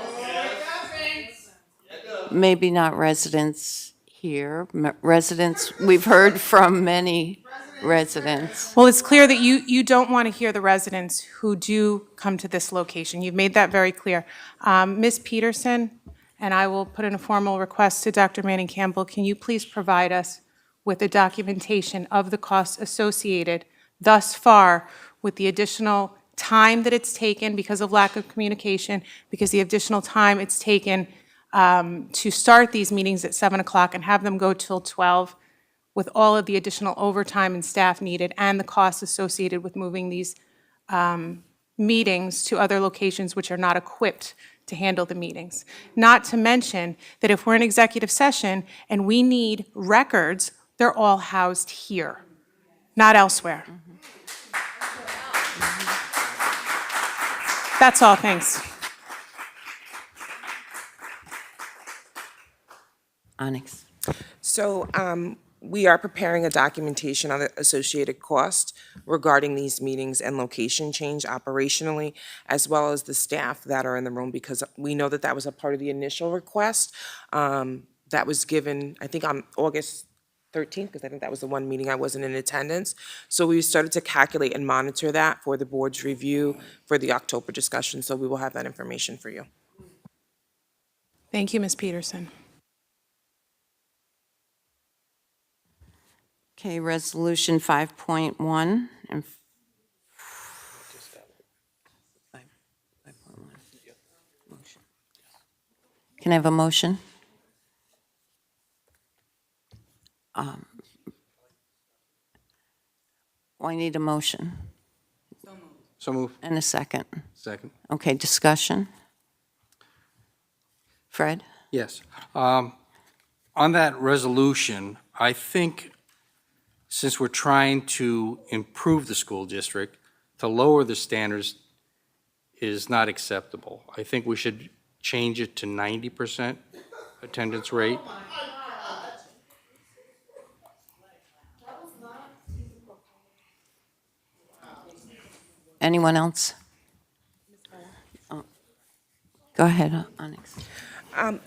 Maybe not residents here, residents, we've heard from many residents. Well, it's clear that you don't want to hear the residents who do come to this location. You've made that very clear. Ms. Peterson, and I will put in a formal request to Dr. Manning Campbell, can you please provide us with the documentation of the costs associated thus far with the additional time that it's taken because of lack of communication, because the additional time it's taken to start these meetings at 7 o'clock and have them go till 12 with all of the additional overtime and staff needed and the costs associated with moving these meetings to other locations which are not equipped to handle the meetings. Not to mention that if we're in executive session and we need records, they're all housed here, not elsewhere. That's all, thanks. Onyx. So we are preparing a documentation on the associated cost regarding these meetings and location change operationally, as well as the staff that are in the room, because we know that that was a part of the initial request that was given, I think, on August 13th, because I think that was the one meeting I wasn't in attendance. So we started to calculate and monitor that for the board's review for the October discussion, so we will have that information for you. Thank you, Ms. Peterson. Okay, resolution 5.1 and can I have a motion? I need a motion So move. and a second. Second. Okay, discussion. Fred? Yes. On that resolution, I think since we're trying to improve the school district, to lower the standards is not acceptable. I think we should change it to 90% attendance rate. Anyone else? Oh. Go ahead, Onyx.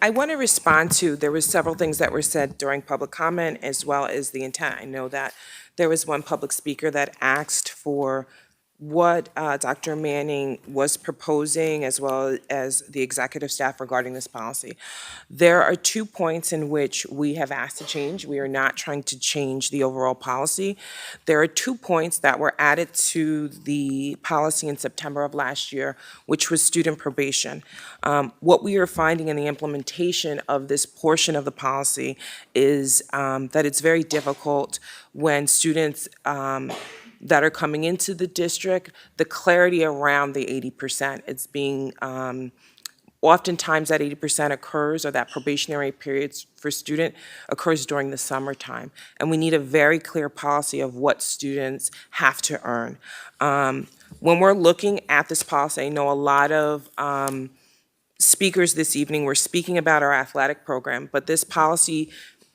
I want to respond to, there was several things that were said during public comment as well as the intent. I know that there was one public speaker that asked for what Dr. Manning was proposing as well as the executive staff regarding this policy. There are 2 points in which we have asked to change. We are not trying to change the overall policy. There are 2 points that were added to the policy in September of last year, which was student probation. What we are finding in the implementation of this portion of the policy is that it's very difficult when students that are coming into the district, the clarity around the 80%. It's being, oftentimes that 80% occurs, or that probationary period for student occurs during the summertime. And we need a very clear policy of what students have to earn. When we're looking at this policy, I know a lot of speakers this evening were speaking about our athletic program, but this policy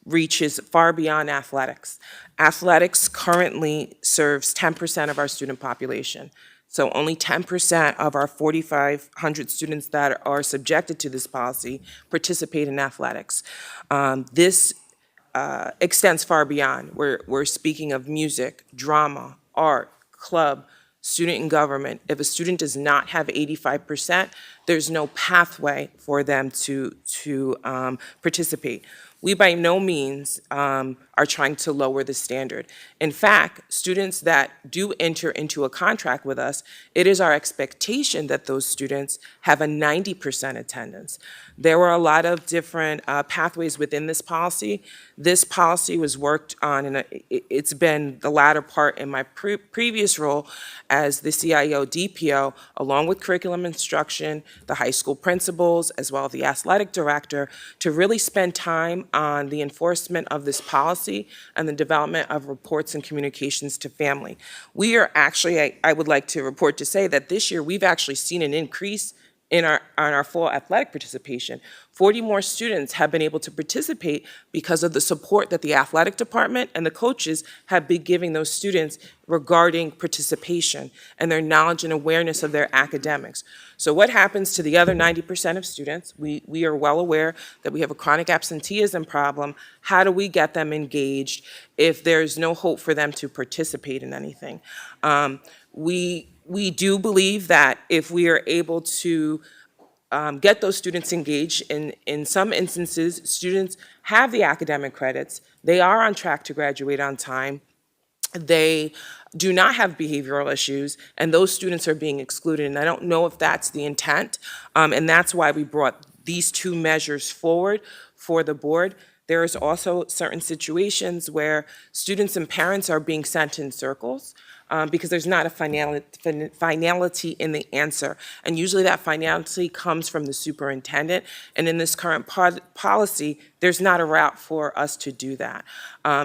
reaches far beyond athletics. Athletics currently serves 10% of our student population. So only 10% of our 4,500 students that are subjected to this policy participate in athletics. This extends far beyond. We're speaking of music, drama, art, club, student and government. If a student does not have 85%, there's no pathway for them to participate. We by no means are trying to lower the standard. In fact, students that do enter into a contract with us, it is our expectation that those students have a 90% attendance. There were a lot of different pathways within this policy. This policy was worked on, and it's been the latter part in my previous role as the CIO DPO, along with curriculum instruction, the high school principals, as well as the athletic director, to really spend time on the enforcement of this policy and the development of reports and communications to family. We are actually, I would like to report to say that this year we've actually seen an increase in our full athletic participation. 40 more students have been able to participate because of the support that the athletic department and the coaches have been giving those students regarding participation and their knowledge and awareness of their academics. So what happens to the other 90% of students? We are well aware that we have a chronic absenteeism problem. How do we get them engaged if there's no hope for them to participate in anything? We do believe that if we are able to get those students engaged, in some instances, students have the academic credits, they are on track to graduate on time, they do not have behavioral issues, and those students are being excluded. And I don't know if that's the intent, and that's why we brought these two measures forward for the board. There is also certain situations where students and parents are being sent in circles because there's not a finality in the answer. And usually that finality comes from the superintendent. And in this current policy, there's not a route for us to do that.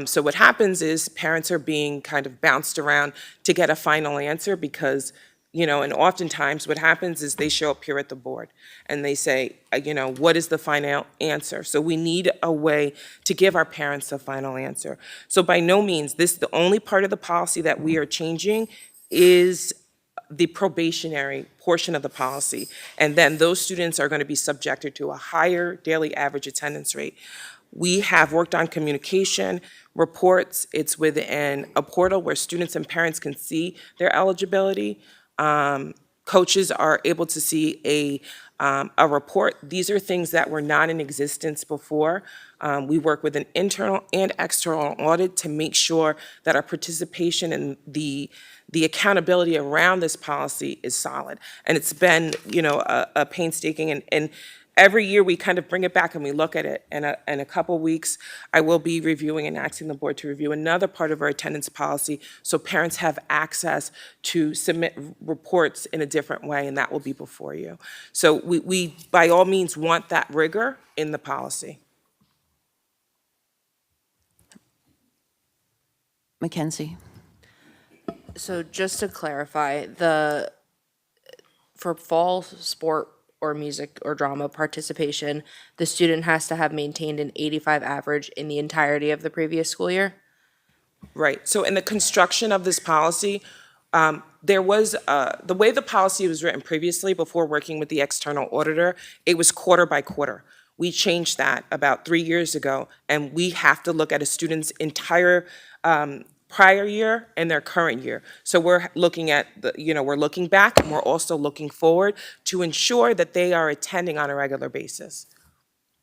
So what happens is parents are being kind of bounced around to get a final answer because, you know, and oftentimes what happens is they show up here at the board and they say, you know, what is the final answer? So we need a way to give our parents a final answer. So by no means, the only part of the policy that we are changing is the probationary portion of the policy. And then those students are going to be subjected to a higher daily average attendance rate. We have worked on communication reports. It's within a portal where students and parents can see their eligibility. Coaches are able to see a report. These are things that were not in existence before. We work with an internal and external audit to make sure that our participation and the accountability around this policy is solid. And it's been, you know, a painstaking and every year we kind of bring it back and we look at it. And in a couple weeks, I will be reviewing and asking the board to review another part of our attendance policy so parents have access to submit reports in a different way, and that will be before you. So we by all means want that rigor in the policy. Mackenzie. So just to clarify, for fall sport or music or drama participation, the student has to have maintained an 85 average in the entirety of the previous school year? Right. So in the construction of this policy, there was, the way the policy was written previously before working with the external auditor, it was quarter by quarter. We changed that about 3 years ago, and we have to look at a student's entire prior year and their current year. So we're looking at, we're looking back and we're also looking forward to ensure that they are attending on a regular basis.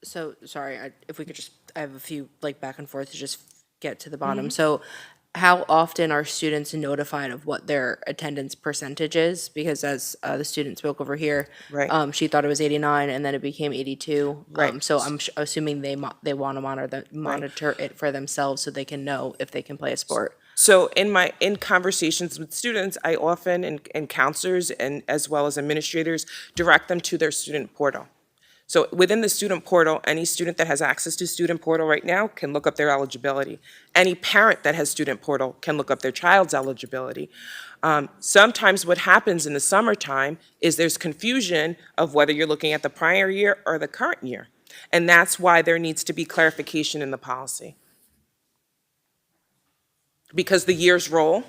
So, sorry, if we could just, I have a few like back and forth to just get to the bottom. So how often are students notified of what their attendance percentage is? Because as the student spoke over here, Right. she thought it was 89 and then it became 82. Right. So I'm assuming they want to monitor it for themselves so they can know if they can play a sport. So in conversations with students, I often, and counselors and as well as administrators, direct them to their student portal. So within the student portal, any student that has access to student portal right now can look up their eligibility. Any parent that has student portal can look up their child's eligibility. Sometimes what happens in the summertime is there's confusion of whether you're looking at the prior year or the current year. And that's why there needs to be clarification in the policy. Because the years roll.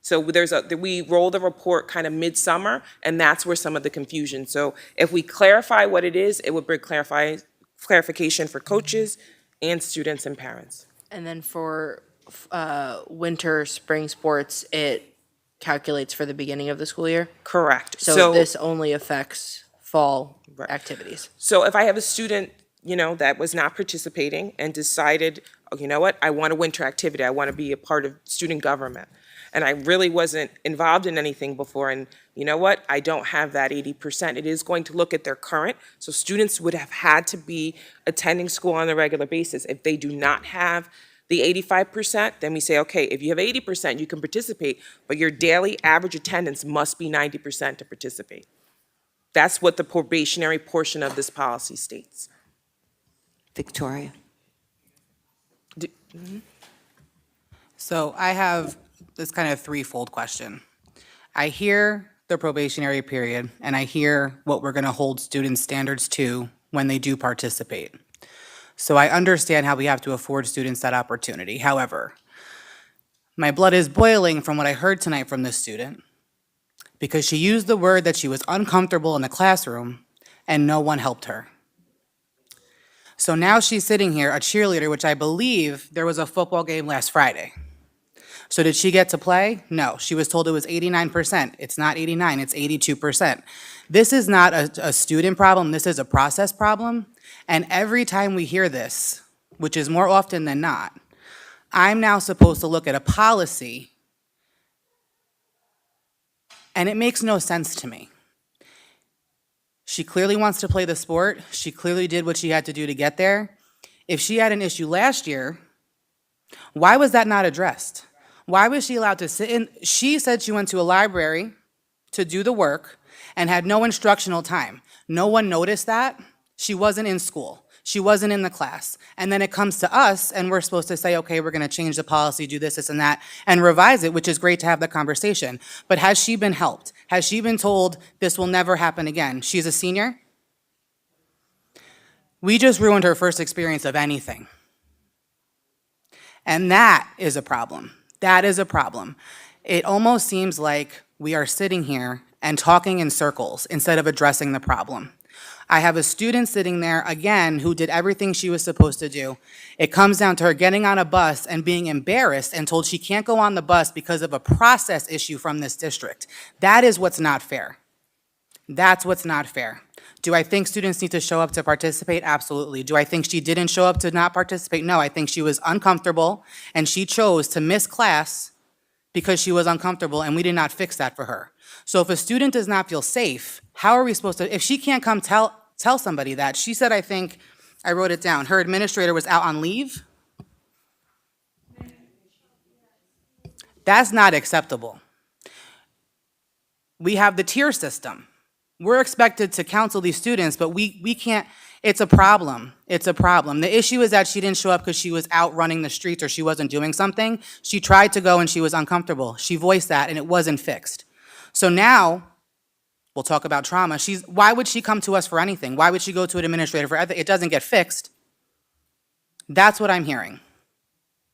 So we roll the report kind of midsummer, and that's where some of the confusion. So if we clarify what it is, it would bring clarification for coaches and students and parents. And then for winter, spring sports, it calculates for the beginning of the school year? Correct. So this only affects fall activities? So if I have a student, that was not participating and decided, oh, you know what, I want a winter activity, I want to be a part of student government, and I really wasn't involved in anything before, and you know what, I don't have that 80%. It is going to look at their current, so students would have had to be attending school on a regular basis. If they do not have the 85%, then we say, okay, if you have 80%, you can participate, but your daily average attendance must be 90% to participate. That's what the probationary portion of this policy states. Victoria. So I have this kind of threefold question. I hear the probationary period, and I hear what we're going to hold students' standards to when they do participate. So I understand how we have to afford students that opportunity. However, my blood is boiling from what I heard tonight from this student, because she used the word that she was uncomfortable in the classroom, and no one helped her. So now she's sitting here, a cheerleader, which I believe there was a football game last Friday. So did she get to play? No, she was told it was 89%. It's not 89, it's 82%. This is not a student problem, this is a process problem. And every time we hear this, which is more often than not, I'm now supposed to look at a policy, and it makes no sense to me. She clearly wants to play the sport. She clearly did what she had to do to get there. If she had an issue last year, why was that not addressed? Why was she allowed to sit in? She said she went to a library to do the work and had no instructional time. No one noticed that. She wasn't in school. She wasn't in the class. And then it comes to us, and we're supposed to say, okay, we're going to change the policy, do this, and that, and revise it, which is great to have the conversation. But has she been helped? Has she been told this will never happen again? She's a senior. We just ruined her first experience of anything. And that is a problem. That is a problem. It almost seems like we are sitting here and talking in circles instead of addressing the problem. I have a student sitting there, again, who did everything she was supposed to do. It comes down to her getting on a bus and being embarrassed and told she can't go on the bus because of a process issue from this district. That is what's not fair. That's what's not fair. Do I think students need to show up to participate? Absolutely. Do I think she didn't show up to not participate? No, I think she was uncomfortable and she chose to miss class because she was uncomfortable, and we did not fix that for her. So if a student does not feel safe, how are we supposed to, if she can't come tell somebody that? She said, I think, I wrote it down, her administrator was out on leave. That's not acceptable. We have the tier system. We're expected to counsel these students, but we can't, it's a problem. It's a problem. The issue is that she didn't show up because she was out running the streets or she wasn't doing something. She tried to go and she was uncomfortable. She voiced that and it wasn't fixed. So now, we'll talk about trauma. Why would she come to us for anything? Why would she go to an administrator for anything? It doesn't get fixed. That's what I'm hearing.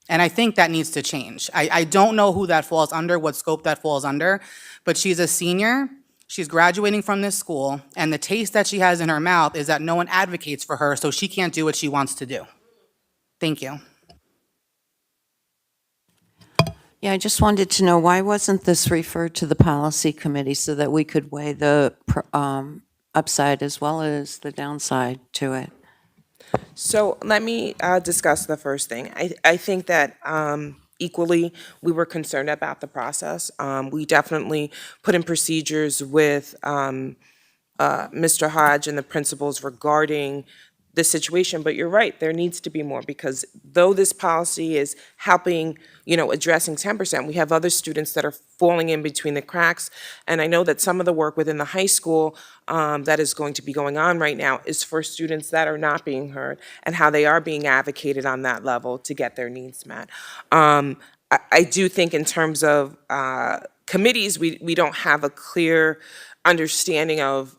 And I think that needs to change. I don't know who that falls under, what scope that falls under, but she's a senior. She's graduating from this school, and the taste that she has in her mouth is that no one advocates for her, so she can't do what she wants to do. Thank you. Yeah, I just wanted to know, why wasn't this referred to the policy committee so that we could weigh the upside as well as the downside to it? So let me discuss the first thing. I think that equally, we were concerned about the process. We definitely put in procedures with Mr. Hodge and the principals regarding the situation, but you're right, there needs to be more, because though this policy is helping, addressing 10%, we have other students that are falling in between the cracks. And I know that some of the work within the high school that is going to be going on right now is for students that are not being heard and how they are being advocated on that level to get their needs met. I do think in terms of committees, we don't have a clear understanding of,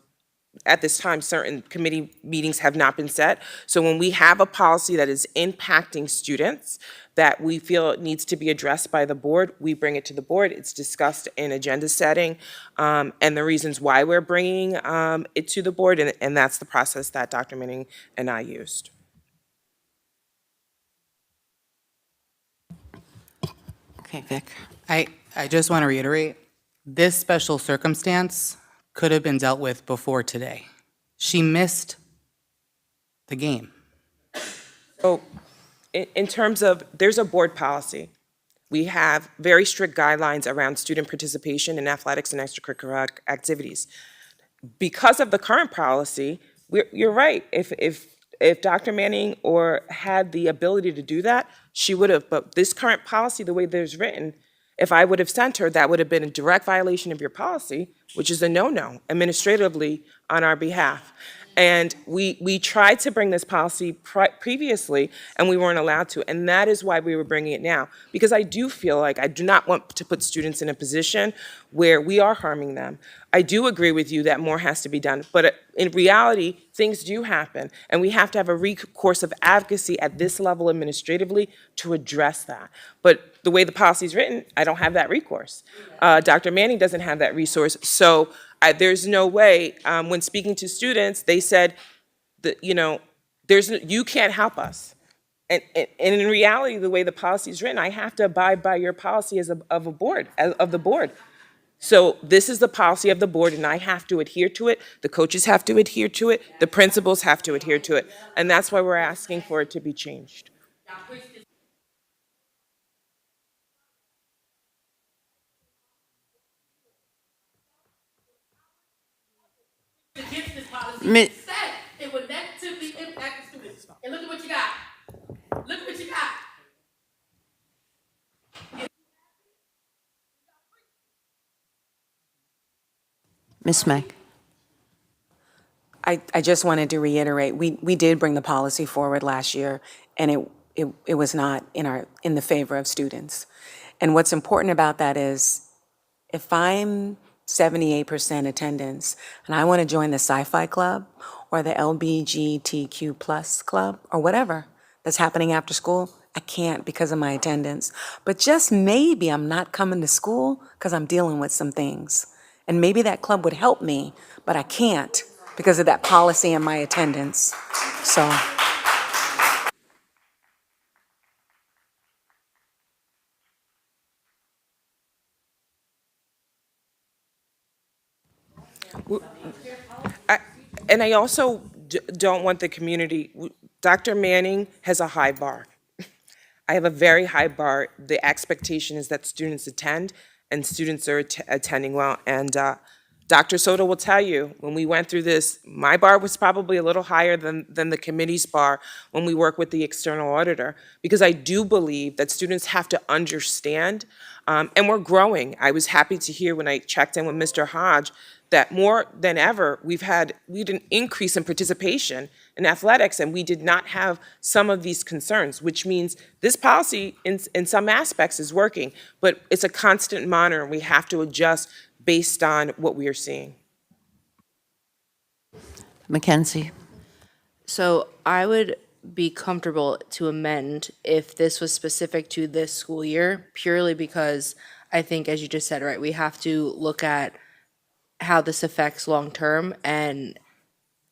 at this time, certain committee meetings have not been set. So when we have a policy that is impacting students that we feel it needs to be addressed by the board, we bring it to the board. It's discussed in agenda setting and the reasons why we're bringing it to the board, and that's the process that Dr. Manning and I used. Okay, Vic. I just want to reiterate, this special circumstance could have been dealt with before today. She missed the game. So in terms of, there's a board policy. We have very strict guidelines around student participation in athletics and extracurricular activities. Because of the current policy, you're right. If Dr. Manning had the ability to do that, she would have. But this current policy, the way that it's written, if I would have sent her, that would have been a direct violation of your policy, which is a no-no administratively on our behalf. And we tried to bring this policy previously, and we weren't allowed to. And that is why we were bringing it now. Because I do feel like I do not want to put students in a position where we are harming them. I do agree with you that more has to be done. But in reality, things do happen. And we have to have a recourse of advocacy at this level administratively to address that. But the way the policy is written, I don't have that recourse. Dr. Manning doesn't have that resource. So there's no way, when speaking to students, they said that, you can't help us. And in reality, the way the policy is written, I have to abide by your policy of the board. So this is the policy of the board, and I have to adhere to it. The coaches have to adhere to it. The principals have to adhere to it. And that's why we're asking for it to be changed. Mi- said it would negatively impact the students. And look at what you got. Look at what you got. Ms. Mack? I just wanted to reiterate, we did bring the policy forward last year, and it was not in the favor of students. And what's important about that is, if I'm 78% attendance, and I want to join the sci-fi club, or the LBGTQ plus club, or whatever that's happening after school, I can't because of my attendance. But just maybe I'm not coming to school because I'm dealing with some things. And maybe that club would help me, but I can't because of that policy and my attendance. So. And I also don't want the community, Dr. Manning has a high bar. I have a very high bar. The expectation is that students attend, and students are attending well. And Dr. Soto will tell you, when we went through this, my bar was probably a little higher than the committee's bar when we work with the external auditor, because I do believe that students have to understand, and we're growing. I was happy to hear when I checked in with Mr. Hodge that more than ever, we had an increase in participation in athletics, and we did not have some of these concerns, which means this policy in some aspects is working, but it's a constant monitor, and we have to adjust based on what we are seeing. Mackenzie? So I would be comfortable to amend if this was specific to this school year, purely because I think, as you just said, right, we have to look at how this affects long-term, and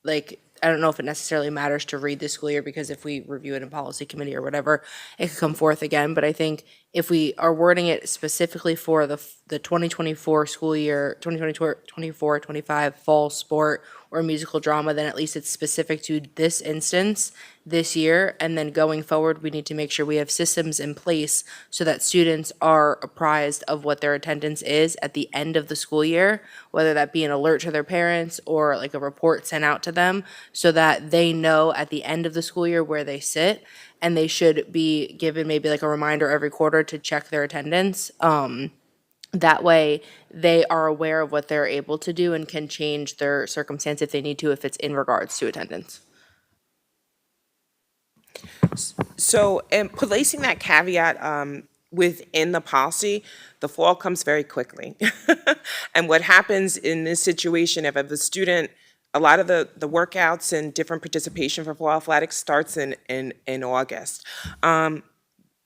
like, I don't know if it necessarily matters to read this school year, because if we review it in policy committee or whatever, it could come forth again. But I think if we are wording it specifically for the 2024 school year, 2024, 25 fall sport or musical drama, then at least it's specific to this instance, this year. And then going forward, we need to make sure we have systems in place so that students are apprised of what their attendance is at the end of the school year, whether that be an alert to their parents or like a report sent out to them, so that they know at the end of the school year where they sit, and they should be given maybe like a reminder every quarter to check their attendance. That way, they are aware of what they're able to do and can change their circumstance if they need to, if it's in regards to attendance. So, and placing that caveat within the policy, the fall comes very quickly. And what happens in this situation, if a student, a lot of the workouts and different participation for fall athletics starts in August.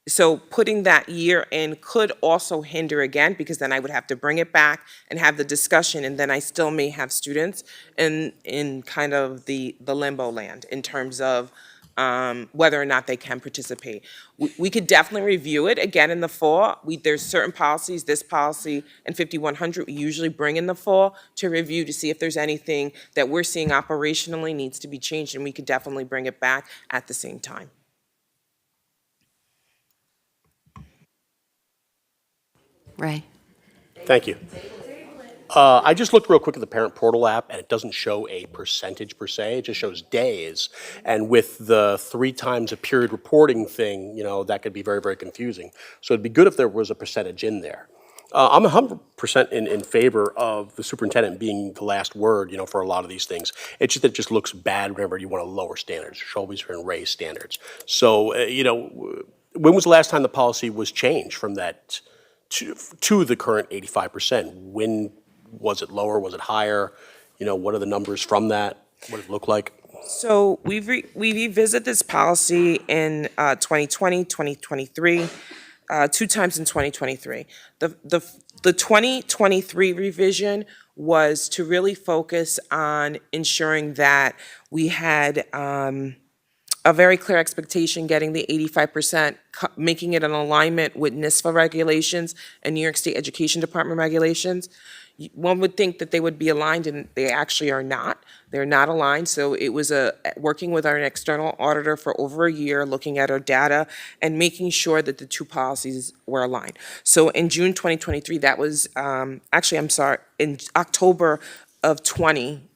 So putting that year in could also hinder again, because then I would have to bring it back and have the discussion, and then I still may have students in kind of the limbo land in terms of whether or not they can participate. We could definitely review it again in the fall. There's certain policies, this policy and 5100, we usually bring in the fall to review to see if there's anything that we're seeing operationally needs to be changed, and we could definitely bring it back at the same time. Ray? Thank you. I just looked real quick at the parent portal app, and it doesn't show a percentage per se. It just shows days. And with the 3 times a period reporting thing, you know, that could be very, very confusing. So it'd be good if there was a percentage in there. I'm 100% in favor of the superintendent being the last word, you know, for a lot of these things. It's just that it just looks bad whenever you want to lower standards. You should always try and raise standards. So, you know, when was the last time the policy was changed from that to the current 85%? When was it lower? Was it higher? You know, what are the numbers from that? What does it look like? So we revisit this policy in 2020, 2023, 2 times in 2023. The 2023 revision was to really focus on ensuring that we had a very clear expectation, getting the 85%, making it in alignment with NISFA regulations and New York State Education Department regulations. One would think that they would be aligned, and they actually are not. They're not aligned. So it was working with our external auditor for over a year, looking at our data and making sure that the 2 policies were aligned. So in June 2023, that was, in October of 20,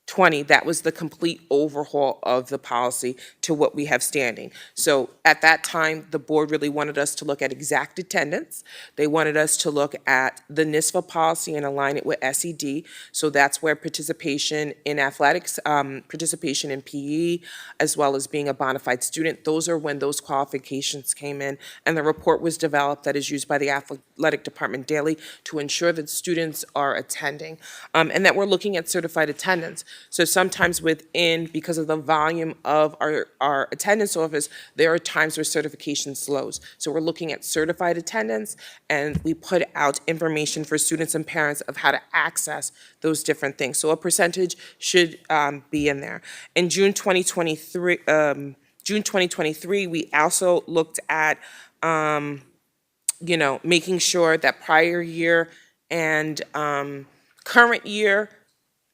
20, that was the complete overhaul of the policy to what we have standing. So at that time, the board really wanted us to look at exact attendance. They wanted us to look at the NISFA policy and align it with SED. So that's where participation in athletics, participation in PE, as well as being a bona fide student, those are when those qualifications came in. And the report was developed that is used by the athletic department daily to ensure that students are attending, and that we're looking at certified attendance. So sometimes because of the volume of our attendance office, there are times where certification slows. So we're looking at certified attendance, and we put out information for students and parents of how to access those different things. So a percentage should be in there. In June 2023, we also looked at making sure that prior year and current year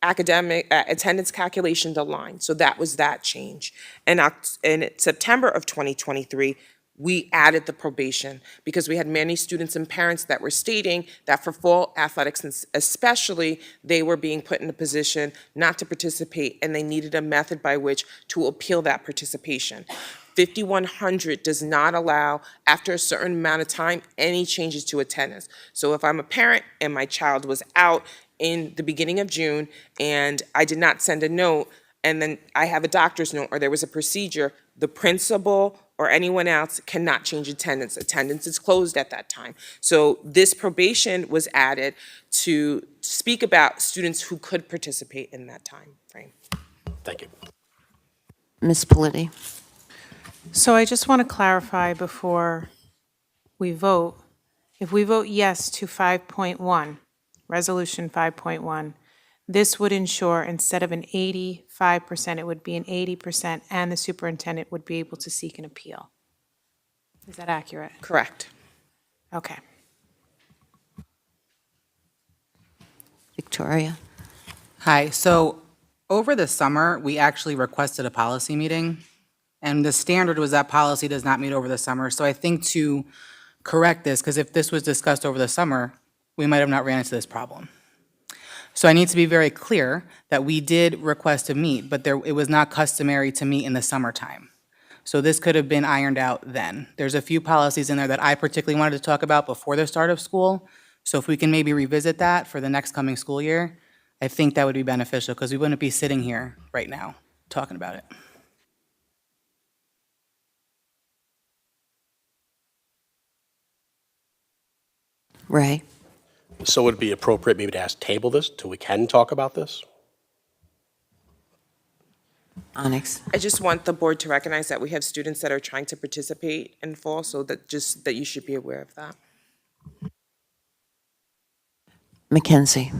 academic attendance calculations align. So that was that change. And in September of 2023, we added the probation because we had many students and parents that were stating that for fall athletics, especially, they were being put in a position not to participate, and they needed a method by which to appeal that participation. 5100 does not allow, after a certain amount of time, any changes to attendance. So if I'm a parent and my child was out in the beginning of June and I did not send a note, and then I have a doctor's note or there was a procedure, the principal or anyone else cannot change attendance. Attendance is closed at that time. So this probation was added to speak about students who could participate in that time frame. Thank you. Ms. Politi. So I just want to clarify before we vote. If we vote yes to 5.1, Resolution 5.1, this would ensure instead of an 85%, it would be an 80%, and the superintendent would be able to seek an appeal. Is that accurate? Correct. Okay. Victoria. Hi, so over the summer, we actually requested a policy meeting, and the standard was that policy does not meet over the summer. So I think to correct this, because if this was discussed over the summer, we might have not ran into this problem. So I need to be very clear that we did request to meet, but it was not customary to meet in the summertime. So this could have been ironed out then. There's a few policies in there that I particularly wanted to talk about before the start of school. So if we can maybe revisit that for the next coming school year, I think that would be beneficial because we wouldn't be sitting here right now talking about it. Ray. So would it be appropriate maybe to ask table this till we can talk about this? Onyx. I just want the board to recognize that we have students that are trying to participate in fall, so that you should be aware of that. Mackenzie.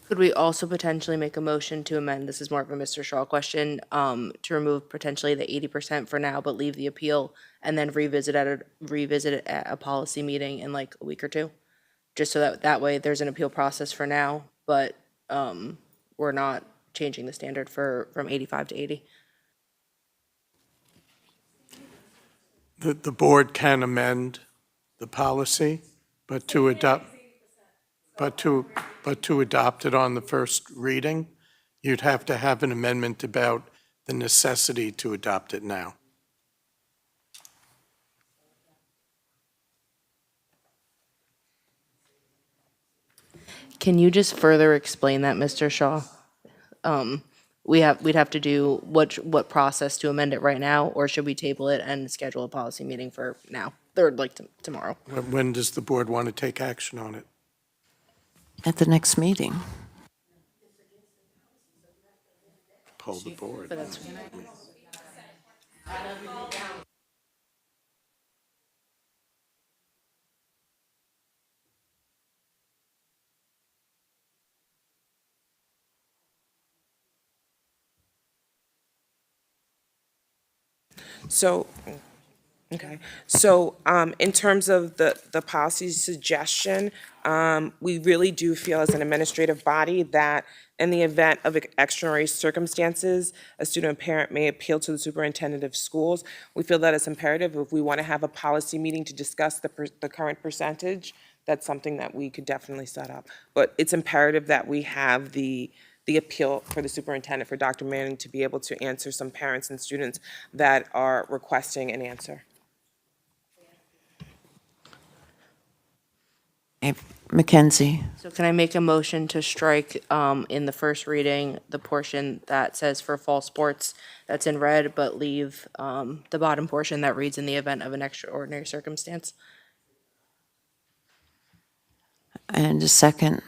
Could we also potentially make a motion to amend, this is more of a Mr. Shaw question, to remove potentially the 80% for now, but leave the appeal and then revisit it at a policy meeting in like a week or two? Just so that way there's an appeal process for now, but we're not changing the standard from 85 to 80. The board can amend the policy, but to adopt it on the first reading, you'd have to have an amendment about the necessity to adopt it now. Can you just further explain that, Mr. Shaw? We'd have to do what process to amend it right now, or should we table it and schedule a policy meeting for now, or like tomorrow? When does the board want to take action on it? At the next meeting. Poll the board. So, okay. So, in terms of the policy suggestion, we really do feel as an administrative body that in the event of extraordinary circumstances, a student or parent may appeal to the superintendent of schools. We feel that it's imperative if we want to have a policy meeting to discuss the current percentage, that's something that we could definitely set up. But it's imperative that we have the the appeal for the superintendent, for Dr. Manning to be able to answer some parents and students that are requesting an answer. Mackenzie. So can I make a motion to strike in the first reading, the portion that says for fall sports that's in red, but leave the bottom portion that reads in the event of an extraordinary circumstance? And a second.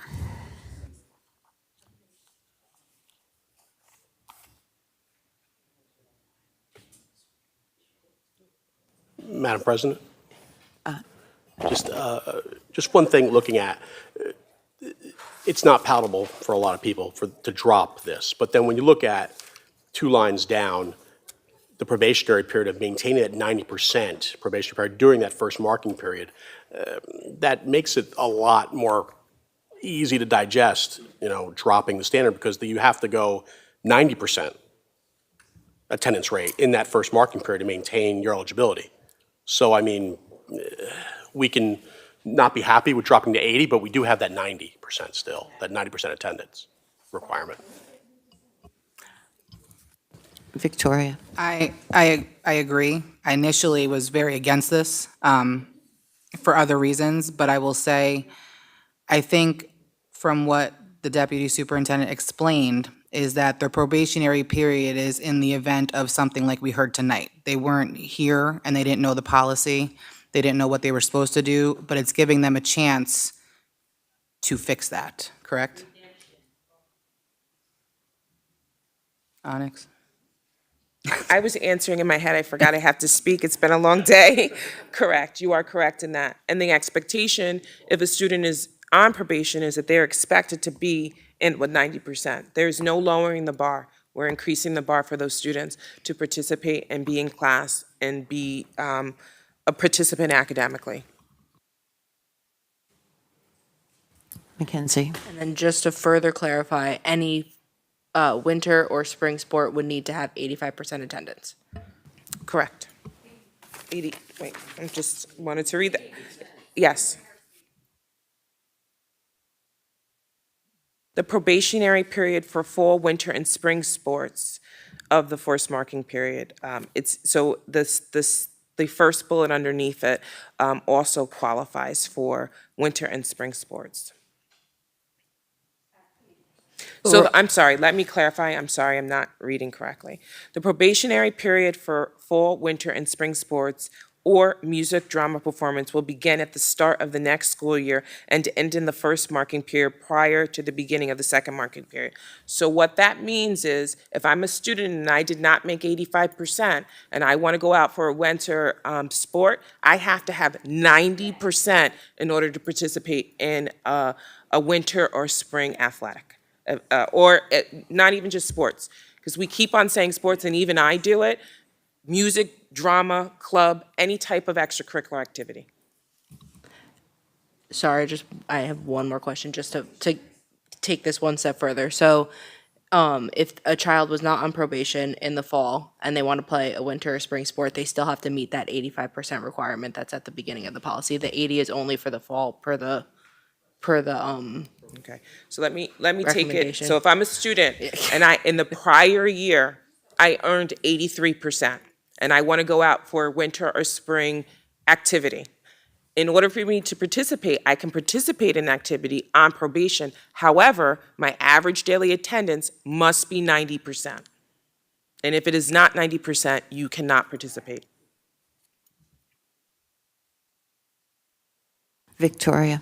Madam President? Just one thing looking at, it's not palatable for a lot of people to drop this, but then when you look at 2 lines down, the probationary period of maintaining at 90% probationary period during that first marking period, that makes it a lot more easy to digest, dropping the standard, because you have to go 90% attendance rate in that first marking period to maintain your eligibility. So, I mean, we can not be happy with dropping to 80, but we do have that 90% still, that 90% attendance requirement. Victoria. I agree. I initially was very against this for other reasons, but I will say, I think from what the deputy superintendent explained is that the probationary period is in the event of something like we heard tonight. They weren't here and they didn't know the policy. They didn't know what they were supposed to do, but it's giving them a chance to fix that, correct? Onyx? I was answering in my head. I forgot I have to speak. It's been a long day. Correct. You are correct in that. And the expectation, if a student is on probation, is that they're expected to be in with 90%. There's no lowering the bar. We're increasing the bar for those students to participate and be in class and be a participant academically. Mackenzie. And then just to further clarify, any winter or spring sport would need to have 85% attendance. Correct. 80, wait, I just wanted to read that. Yes. The probationary period for fall, winter, and spring sports of the first marking period. So the first bullet underneath it also qualifies for winter and spring sports. So I'm sorry, let me clarify. I'm sorry, I'm not reading correctly. The probationary period for fall, winter, and spring sports or music drama performance will begin at the start of the next school year and end in the first marking period prior to the beginning of the second marking period. So what that means is if I'm a student and I did not make 85% and I want to go out for a winter sport, I have to have 90% in order to participate in a winter or spring athletic. Or not even just sports, because we keep on saying sports and even I do it. Music, drama, club, any type of extracurricular activity. Sorry, I have one more question just to take this one step further. So if a child was not on probation in the fall and they want to play a winter or spring sport, they still have to meet that 85% requirement that's at the beginning of the policy. The 80 is only for the fall per the Okay, so let me take it. recommendation. So if I'm a student and in the prior year, I earned 83%, and I want to go out for a winter or spring activity. In order for me to participate, I can participate in activity on probation. However, my average daily attendance must be 90%. And if it is not 90%, you cannot participate. Victoria.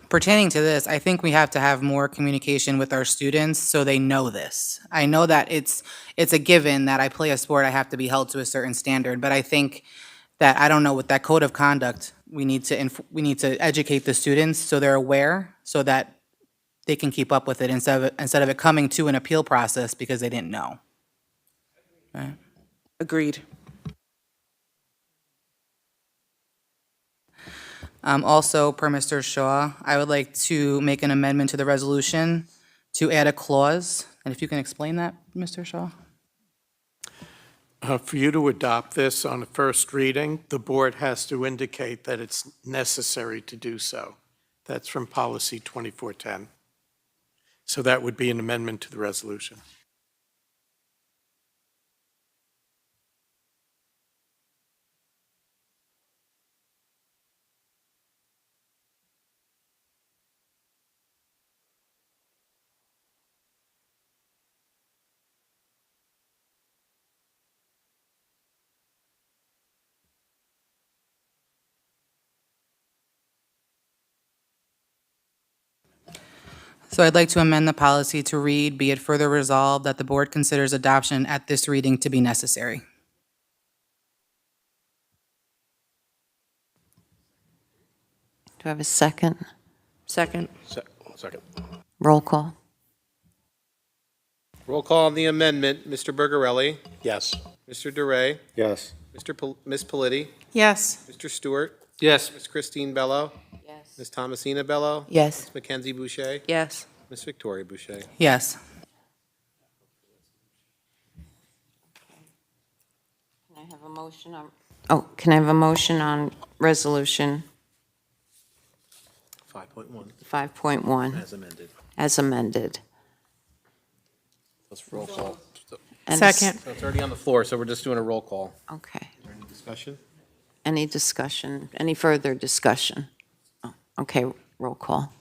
Pertaining to this, I think we have to have more communication with our students so they know this. I know that it's a given that I play a sport, I have to be held to a certain standard, but I think that, I don't know, with that code of conduct, we need to educate the students so they're aware, so that they can keep up with it instead of it coming to an appeal process because they didn't know. Right? Agreed. Also, per Mr. Shaw, I would like to make an amendment to the resolution to add a clause, and if you can explain that, Mr. Shaw? For you to adopt this on a first reading, the board has to indicate that it's necessary to do so. That's from policy 2410. So that would be an amendment to the resolution. So I'd like to amend the policy to read, be it further resolved that the board considers adoption at this reading to be necessary. Do I have a second? Second. Second. Roll call. Roll call on the amendment, Mr. Bergarelli, Yes. Mr. DeRay, Yes. Ms. Politi, Yes. Mr. Stewart, Yes. Ms. Christine Bello, Yes. Ms. Thomasina Bello, Yes. Ms. Mackenzie Boucher, Yes. Ms. Victoria Boucher. Yes. Can I have a motion on? Oh, can I have a motion on resolution 5.1 5.1 as amended. as amended? Let's roll call. And Second. So it's already on the floor, so we're just doing a roll call. Okay. Is there any discussion? Any discussion, any further discussion? Oh, okay, roll call.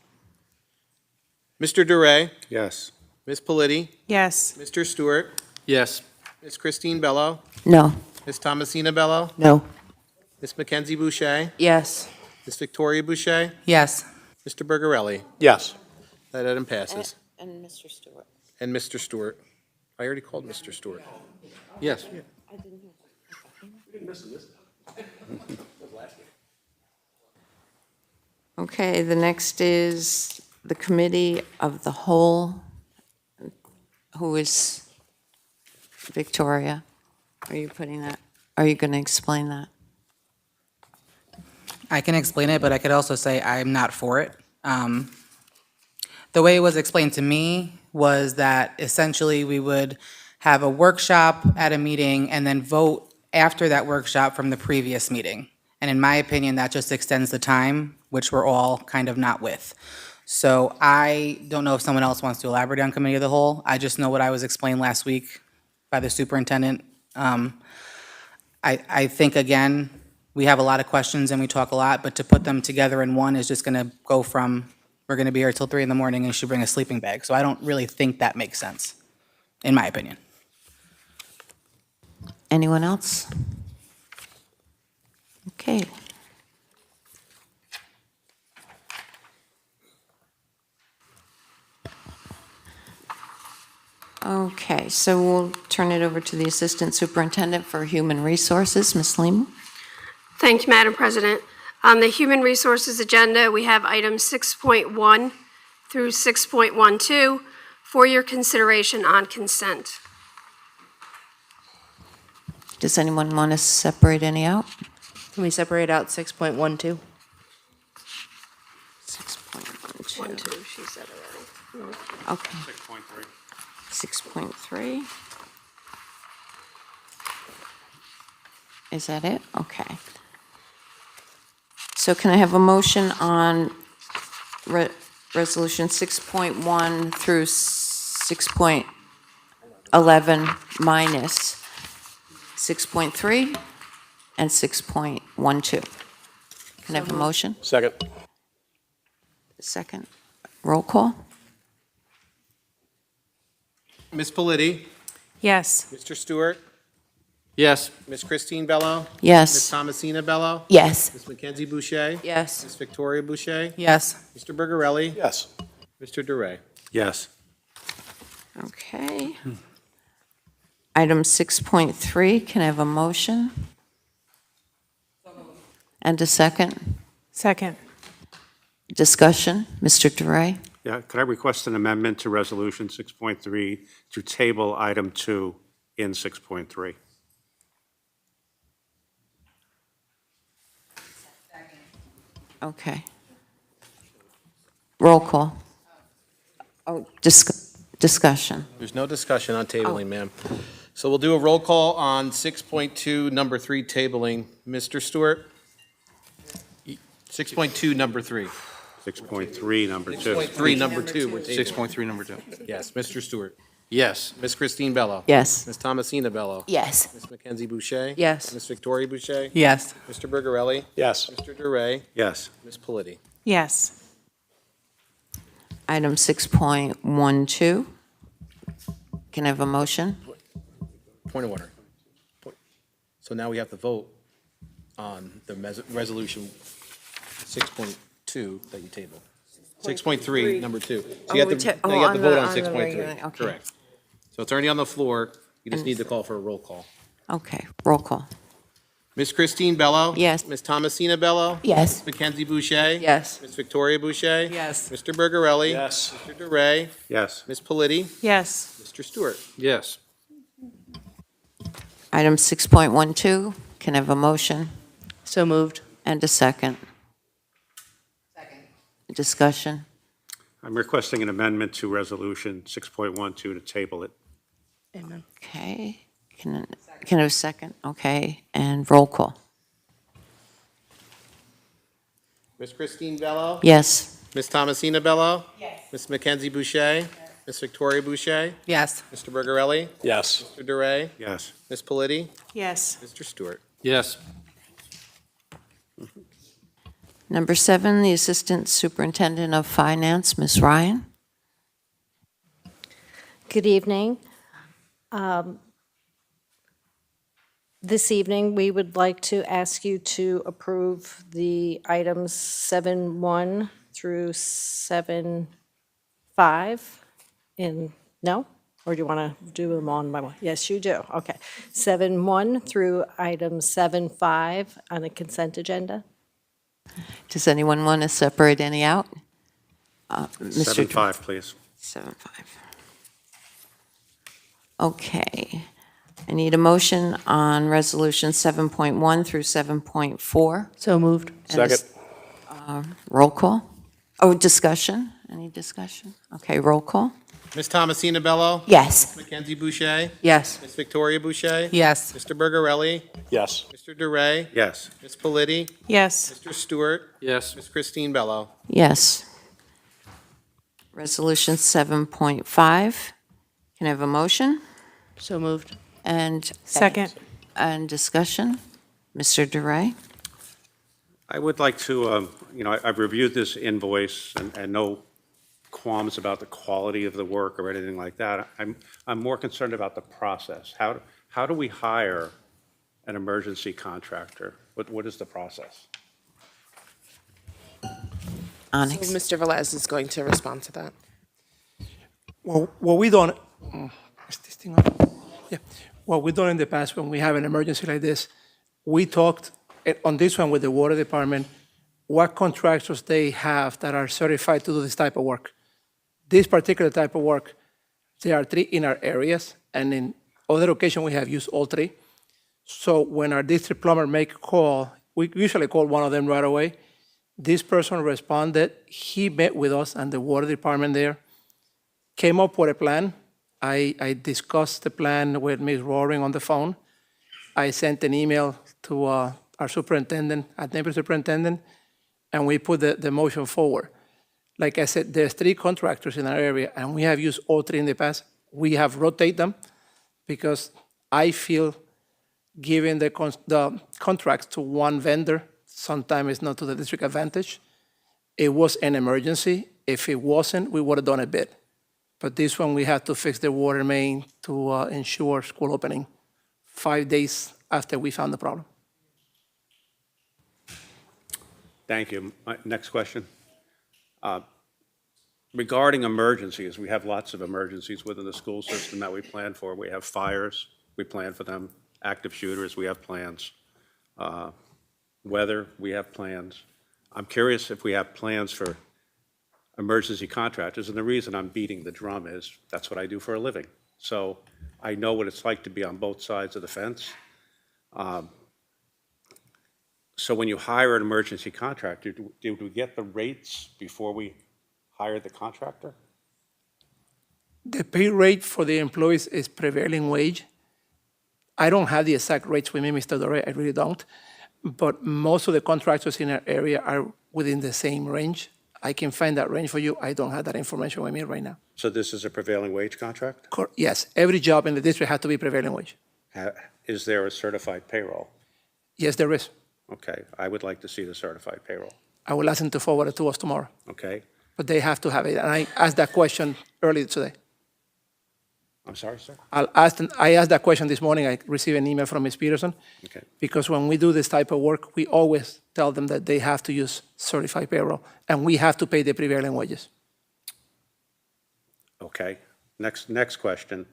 Mr. DeRay, Yes. Ms. Politi, Yes. Mr. Stewart, Yes. Ms. Christine Bello, No. Ms. Thomasina Bello, No. Ms. Mackenzie Boucher, Yes. Ms. Victoria Boucher, Yes. Mr. Bergarelli. Yes. That item passes. And Mr. Stewart. And Mr. Stewart. I already called Mr. Stewart. Yes. Okay, the next is the Committee of the Whole. Who is Victoria? Are you putting that, are you going to explain that? I can explain it, but I could also say I'm not for it. The way it was explained to me was that essentially we would have a workshop at a meeting and then vote after that workshop from the previous meeting. And in my opinion, that just extends the time, which we're all kind of not with. So I don't know if someone else wants to elaborate on Committee of the Whole. I just know what I was explained last week by the superintendent. I think, again, we have a lot of questions and we talk a lot, but to put them together in one is just going to go from, we're going to be here till 3 in the morning and you should bring a sleeping bag. So I don't really think that makes sense, in my opinion. Anyone else? Okay. Okay, so we'll turn it over to the Assistant Superintendent for Human Resources, Ms. Lehman. Thank you, Madam President. On the Human Resources agenda, we have items 6.1 through 6.12 for your consideration on consent. Does anyone want to separate any out? Can we separate out 6.12? 6.12. 12, she said already. Okay. 6.3. Is that it? Okay. So can I have a motion on Resolution 6.1 through 6.11 minus 6.3 and 6.12? Can I have a motion? Second. Second. Roll call? Ms. Politi, Yes. Mr. Stewart, Yes. Ms. Christine Bello, Yes. Ms. Thomasina Bello, Yes. Ms. Mackenzie Boucher, Yes. Ms. Victoria Boucher, Yes. Mr. Bergarelli, Yes. Mr. DeRay. Yes. Okay. Item 6.3, can I have a motion? And a second? Second. Discussion, Mr. DeRay? Yeah, could I request an amendment to Resolution 6.3 to table item 2 in 6.3? Okay. Roll call. Oh, discussion. There's no discussion on tabling, ma'am. So we'll do a roll call on 6.2, number 3, tabling. Mr. Stewart? 6.2, number 3. 6.3, number 2. 6.3, number 2, we're tabling. 6.3, number 2. Yes, Mr. Stewart. Yes. Ms. Christine Bello. Yes. Ms. Thomasina Bello. Yes. Ms. Mackenzie Boucher. Yes. Ms. Victoria Boucher. Yes. Mr. Bergarelli. Yes. Mr. Duray. Yes. Ms. Politi. Yes. Item 6.12. Can I have a motion? Point of order. So now we have to vote on the resolution 6.2 that you tabled. 6.3, number 2. So you have to, now you have to vote on 6.3. Okay. Correct. So it's already on the floor. You just need to call for a roll call. Okay, roll call. Ms. Christine Bello. Yes. Ms. Thomasina Bello. Yes. Ms. Mackenzie Boucher. Yes. Ms. Victoria Boucher. Yes. Mr. Bergarelli. Yes. Mr. Duray. Yes. Ms. Politi. Yes. Mr. Stewart. Yes. Item 6.12. Can I have a motion So moved. and a second? Second. Discussion? I'm requesting an amendment to Resolution 6.12 to table it. Amen. Okay. Can I have a second? Okay, and roll call. Ms. Christine Bello. Yes. Ms. Thomasina Bello. Yes. Ms. Mackenzie Boucher. Ms. Victoria Boucher. Yes. Mr. Bergarelli. Yes. Mr. Duray. Yes. Ms. Politi. Yes. Mr. Stewart. Yes. Number 7, the Assistant Superintendent of Finance, Ms. Ryan. Good evening. This evening, we would like to ask you to approve the items 7.1 through 7.5 no? Or do you want to do them one by one? Yes, you do. Okay. 7.1 through item 7.5 on the consent agenda. Does anyone want to separate any out? Mr. 7.5, please. 7.5. Okay. I need a motion on Resolution 7.1 through 7.4. So moved. Second. Roll call? Oh, discussion? Any discussion? Okay, roll call? Ms. Thomasina Bello. Yes. Ms. Mackenzie Boucher. Yes. Ms. Victoria Boucher. Yes. Mr. Bergarelli. Yes. Mr. Duray. Yes. Ms. Politi. Yes. Mr. Stewart. Yes. Ms. Christine Bello. Yes. Resolution 7.5. Can I have a motion? So moved. And Second. discussion? Mr. Duray? I would like to, I've reviewed this invoice and no qualms about the quality of the work or anything like that. I'm more concerned about the process. How do we hire an emergency contractor? What is the process? Onyx? So Mr. Velez is going to respond to that. Well, what we done, is this thing on? Yeah. What we done in the past when we have an emergency like this, we talked on this one with the water department, what contractors they have that are certified to do this type of work. This particular type of work, there are 3 in our areas, and in other occasions we have used all 3. So when our district plumber make a call, we usually call one of them right away. This person responded, he met with us and the water department there, came up with a plan. I discussed the plan with Ms. Roaring on the phone. I sent an email to our superintendent, our neighbor superintendent, and we put the motion forward. Like I said, there's 3 contractors in our area, and we have used all 3 in the past. We have rotated them because I feel giving the contracts to one vendor sometimes is not to the district advantage. It was an emergency. If it wasn't, we would have done a bit. But this one, we had to fix the water main to ensure school opening 5 days after we found the problem. Thank you. Next question. Regarding emergencies, we have lots of emergencies within the school system that we plan for. We have fires, we plan for them. Active shooters, we have plans. Weather, we have plans. I'm curious if we have plans for emergency contractors, and the reason I'm beating the drum is that's what I do for a living. So I know what it's like to be on both sides of the fence. So when you hire an emergency contractor, do we get the rates before we hire the contractor? The pay rate for the employees is prevailing wage. I don't have the exact rates with me, Mr. Dore, I really don't. But most of the contractors in our area are within the same range. I can find that range for you. I don't have that information with me right now. So this is a prevailing wage contract? Yes, every job in the district has to be prevailing wage. Is there a certified payroll? Yes, there is. Okay, I would like to see the certified payroll, I will ask them to forward it to us tomorrow, okay? but they have to have it. And I asked that question earlier today. I'm sorry, sir? I asked that question this morning. I received an email from Ms. Peterson. Okay. Because when we do this type of work, we always tell them that they have to use certified payroll, and we have to pay the prevailing wages. Okay, next question.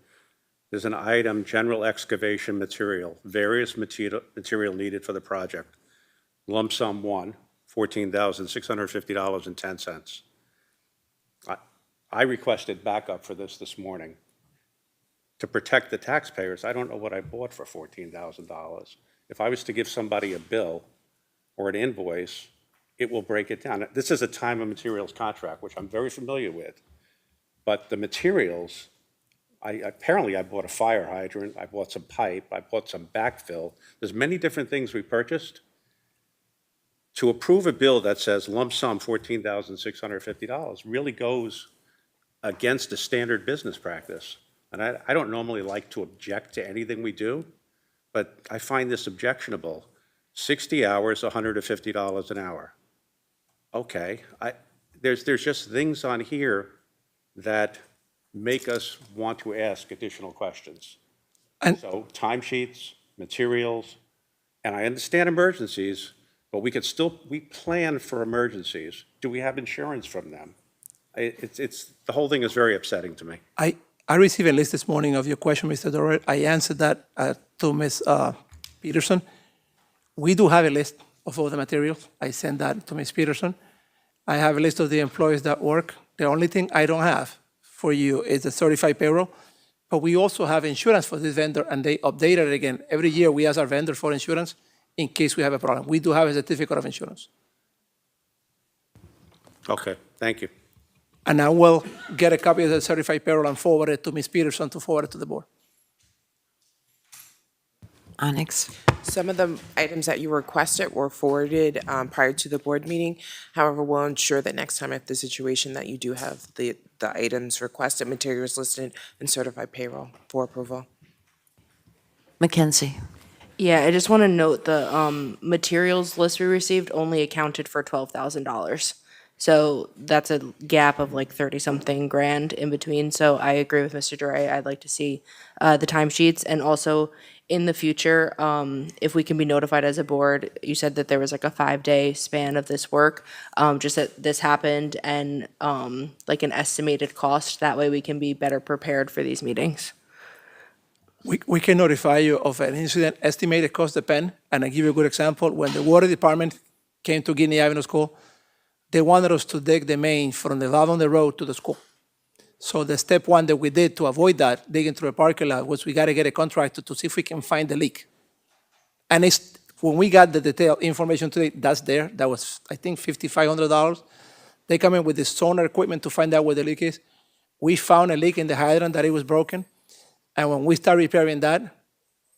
There's an item, general excavation material, various material needed for the project. Lump sum one, $14,650.10. I requested backup for this morning. To protect the taxpayers, I don't know what I bought for $14,000. If I was to give somebody a bill or an invoice, it will break it down. This is a time and materials contract, which I'm very familiar with. But the materials, apparently I bought a fire hydrant, I bought some pipe, I bought some backfill. There's many different things we purchased. To approve a bill that says lump sum $14,650 really goes against a standard business practice. And I don't normally like to object to anything we do, but I find this objectionable. 60 hours, $150 an hour. Okay, there's just things on here that make us want to ask additional questions. So timesheets, materials, and I understand emergencies, but we plan for emergencies. Do we have insurance from them? The whole thing is very upsetting to me. I received a list this morning of your question, Mr. Dorr. I answered that to Ms. Peterson. We do have a list of all the materials. I sent that to Ms. Peterson. I have a list of the employees that work. The only thing I don't have for you is the certified payroll, but we also have insurance for this vendor, and they update it again. Every year, we ask our vendor for insurance in case we have a problem. We do have a certificate of insurance. Okay, thank you. And I will get a copy of the certified payroll and forward it to Ms. Peterson to forward it to the board. Onyx. Some of the items that you requested were forwarded prior to the board meeting. However, we'll ensure that next time if the situation that you do have the items requested, materials listed, and certified payroll for approval. Mackenzie. Yeah, I just want to note the materials list we received only accounted for $12,000. So that's a gap of like 30-something grand in between. So I agree with Mr. Duray. I'd like to see the timesheets, and also in the future, if we can be notified as a board. You said that there was like a 5-day span of this work, just that this happened, and like an estimated cost. That way we can be better prepared for these meetings. We can notify you of an incident estimated cost depend, and I give you a good example. When the water department came to Guinea Avenue School, they wanted us to dig the main from the valve on the road to the school. So the step one that we did to avoid that, digging through a parking lot, was we got to get a contractor to see if we can find the leak. And when we got the detailed information today, that's there. That was, I think, $5,500. They come in with the sonar equipment to find out where the leak is. We found a leak in the hydrant that it was broken. And when we start repairing that,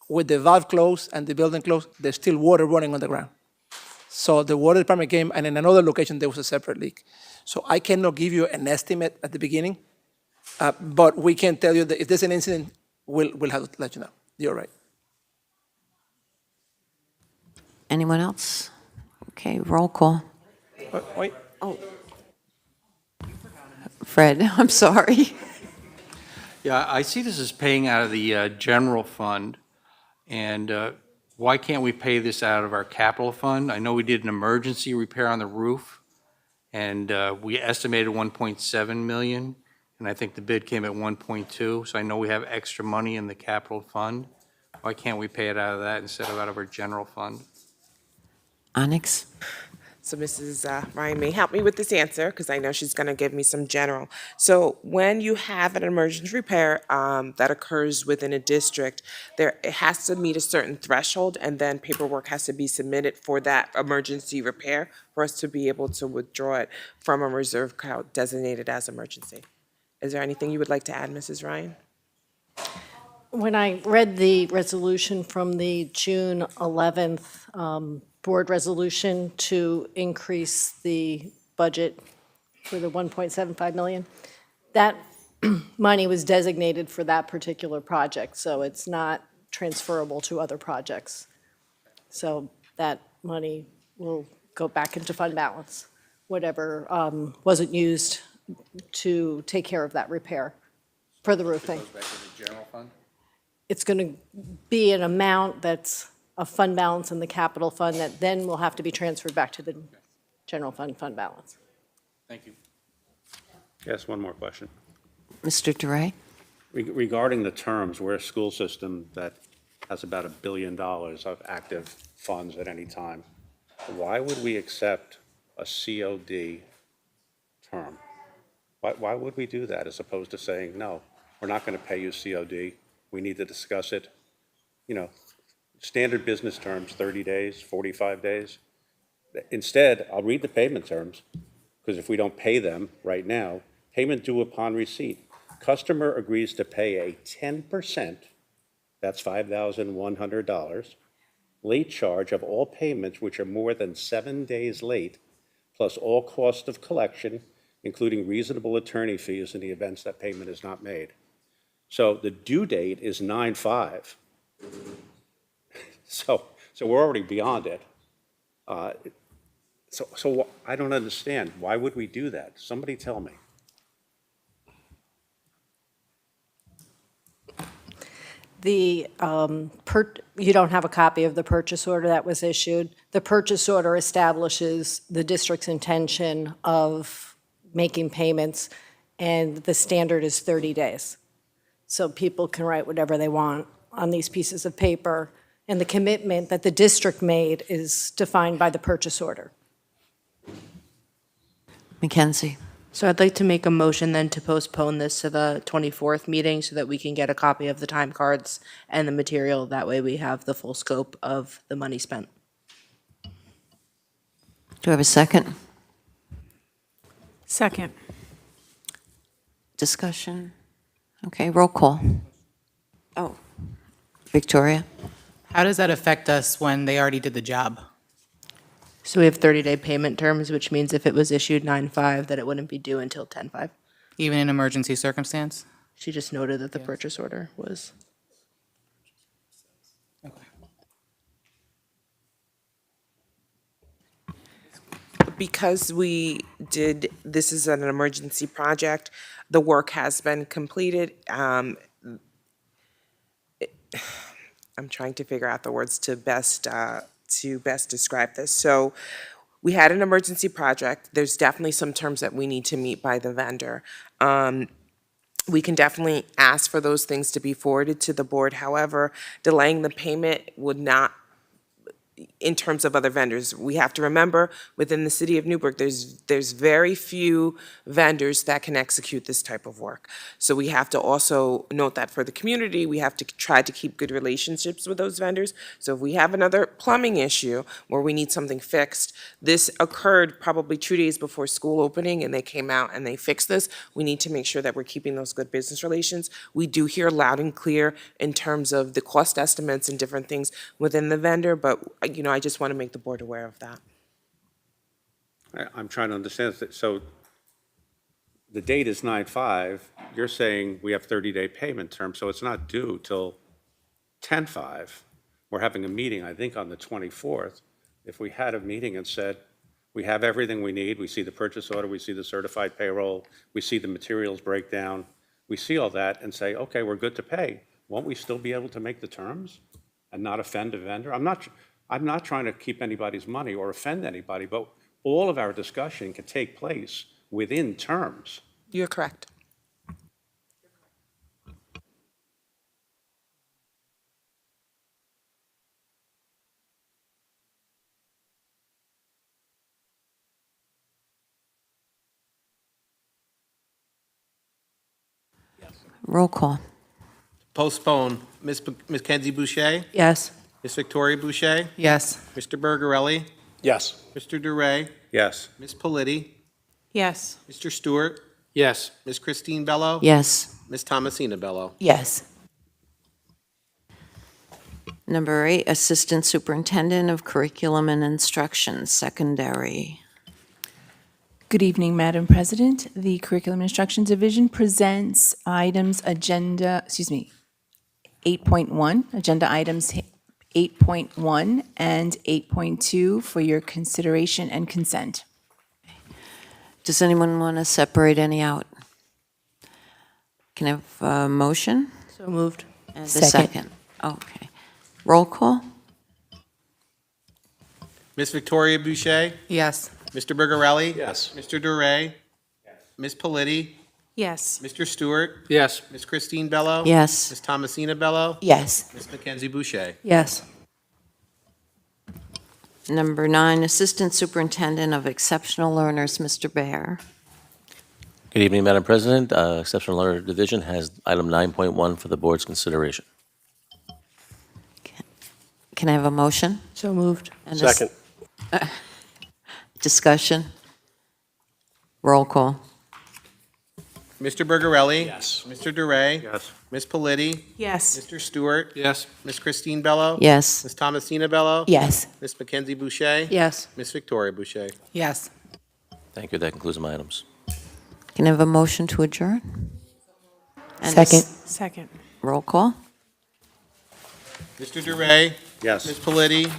with the valve closed and the building closed, there's still water running on the ground. So the water department came, and in another location, there was a separate leak. So I cannot give you an estimate at the beginning, but we can tell you that if there's an incident, we'll have to let you know. You're right. Anyone else? Okay, roll call. Wait. Oh. Fred, I'm sorry. Yeah, I see this as paying out of the general fund, and why can't we pay this out of our capital fund? I know we did an emergency repair on the roof, and we estimated 1.7 million, and I think the bid came at 1.2, so I know we have extra money in the capital fund. Why can't we pay it out of that instead of out of our general fund? Onyx. So Mrs. Ryan may help me with this answer, because I know she's going to give me some general. So when you have an emergency repair that occurs within a district, it has to meet a certain threshold, and then paperwork has to be submitted for that emergency repair for us to be able to withdraw it from a reserve account designated as emergency. Is there anything you would like to add, Mrs. Ryan? When I read the resolution from the June 11th board resolution to increase the budget for the 1.75 million. That money was designated for that particular project, so it's not transferable to other projects. So that money will go back into fund balance, whatever wasn't used to take care of that repair for the roofing. Back to the general fund? It's going to be an amount that's a fund balance in the capital fund that then will have to be transferred back to the general fund balance. Thank you. Yes, one more question. Mr. DeRay? Regarding the terms, we're a school system that has about $1 billion of active funds at any time. Why would we accept a COD term? Why would we do that as opposed to saying, no, we're not going to pay you COD, we need to discuss it? You know, standard business terms, 30 days, 45 days. Instead, I'll read the payment terms, because if we don't pay them right now, payment due upon receipt. Customer agrees to pay a 10%, that's $5,100, late charge of all payments which are more than 7 days late, plus all cost of collection, including reasonable attorney fees in the events that payment is not made. So the due date is 9/5. So we're already beyond it. So I don't understand. Why would we do that? Somebody tell me. You don't have a copy of the purchase order that was issued. The purchase order establishes the district's intention of making payments, and the standard is 30 days. So people can write whatever they want on these pieces of paper, and the commitment that the district made is defined by the purchase order. Mackenzie? So I'd like to make a motion then to postpone this to the 24th meeting so that we can get a copy of the time cards and the material. That way we have the full scope of the money spent. Do I have a second? Second. Discussion? Okay, roll call. Oh, Victoria? How does that affect us when they already did the job? So we have 30-day payment terms, which means if it was issued 9/5, that it wouldn't be due until 10/5. Even in emergency circumstance? She just noted that the purchase order was. Because this is an emergency project, the work has been completed. I'm trying to figure out the words to best describe this. So we had an emergency project. There's definitely some terms that we need to meet by the vendor. We can definitely ask for those things to be forwarded to the board. However, delaying the payment would not, in terms of other vendors, we have to remember within the city of Newburgh, there's very few vendors that can execute this type of work. So we have to also note that for the community, we have to try to keep good relationships with those vendors. So if we have another plumbing issue where we need something fixed, this occurred probably 2 days before school opening and they came out and they fixed this. We need to make sure that we're keeping those good business relations. We do hear loud and clear in terms of the cost estimates and different things within the vendor, but I just want to make the board aware of that. I'm trying to understand. So the date is 9/5. You're saying we have 30-day payment terms, so it's not due till 10/5. We're having a meeting, I think, on the 24th. If we had a meeting and said, we have everything we need, we see the purchase order, we see the certified payroll, we see the materials breakdown, we see all that and say, okay, we're good to pay, won't we still be able to make the terms and not offend a vendor? I'm not trying to keep anybody's money or offend anybody, but all of our discussion can take place within terms. You're correct. Roll call. Postpone, Ms. Mackenzie Boucher? Yes. Ms. Victoria Boucher? Yes. Mr. Bergarelli? Yes. Mr. DeRay? Yes. Ms. Politti? Yes. Mr. Stewart? Yes. Ms. Christine Bello? Yes. Ms. Thomasina Bello? Yes. Number 8, Assistant Superintendent of Curriculum and Instruction, Secondary. Good evening, Madam President. The Curriculum Instruction Division presents items agenda, 8.1, agenda items 8.1 and 8.2 for your consideration and consent. Does anyone want to separate any out? Can I have a motion? So moved. And a second? Okay. Roll call? Ms. Victoria Boucher? Yes. Mr. Bergarelli? Yes. Mr. Duray? Ms. Politi? Yes. Mr. Stewart? Yes. Ms. Christine Bello? Yes. Ms. Thomasina Bello? Yes. Ms. Mackenzie Boucher? Yes. Number 9, Assistant Superintendent of Exceptional Learners, Mr. Bear. Good evening, Madam President. Exceptional Learner Division has item 9.1 for the board's consideration. Can I have a motion? So moved. And a s- Second. Discussion? Roll call? Mr. Bergarelli? Yes. Mr. Duray? Yes. Ms. Politi? Yes. Mr. Stewart? Yes. Ms. Christine Bello? Yes. Ms. Thomasina Bello? Yes. Ms. Mackenzie Boucher? Yes. Ms. Victoria Boucher? Yes. Thank you. That concludes my items. Can I have a motion to adjourn? And a Second. Second. Roll call? Mr. Duray? Yes. Ms. Politi?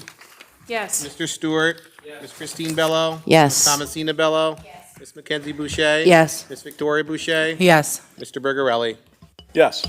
Yes. Mr. Stewart? Ms. Christine Bello? Yes. Ms. Thomasina Bello? Ms. Mackenzie Boucher? Yes. Ms. Victoria Boucher? Yes. Mr. Bergarelli? Yes.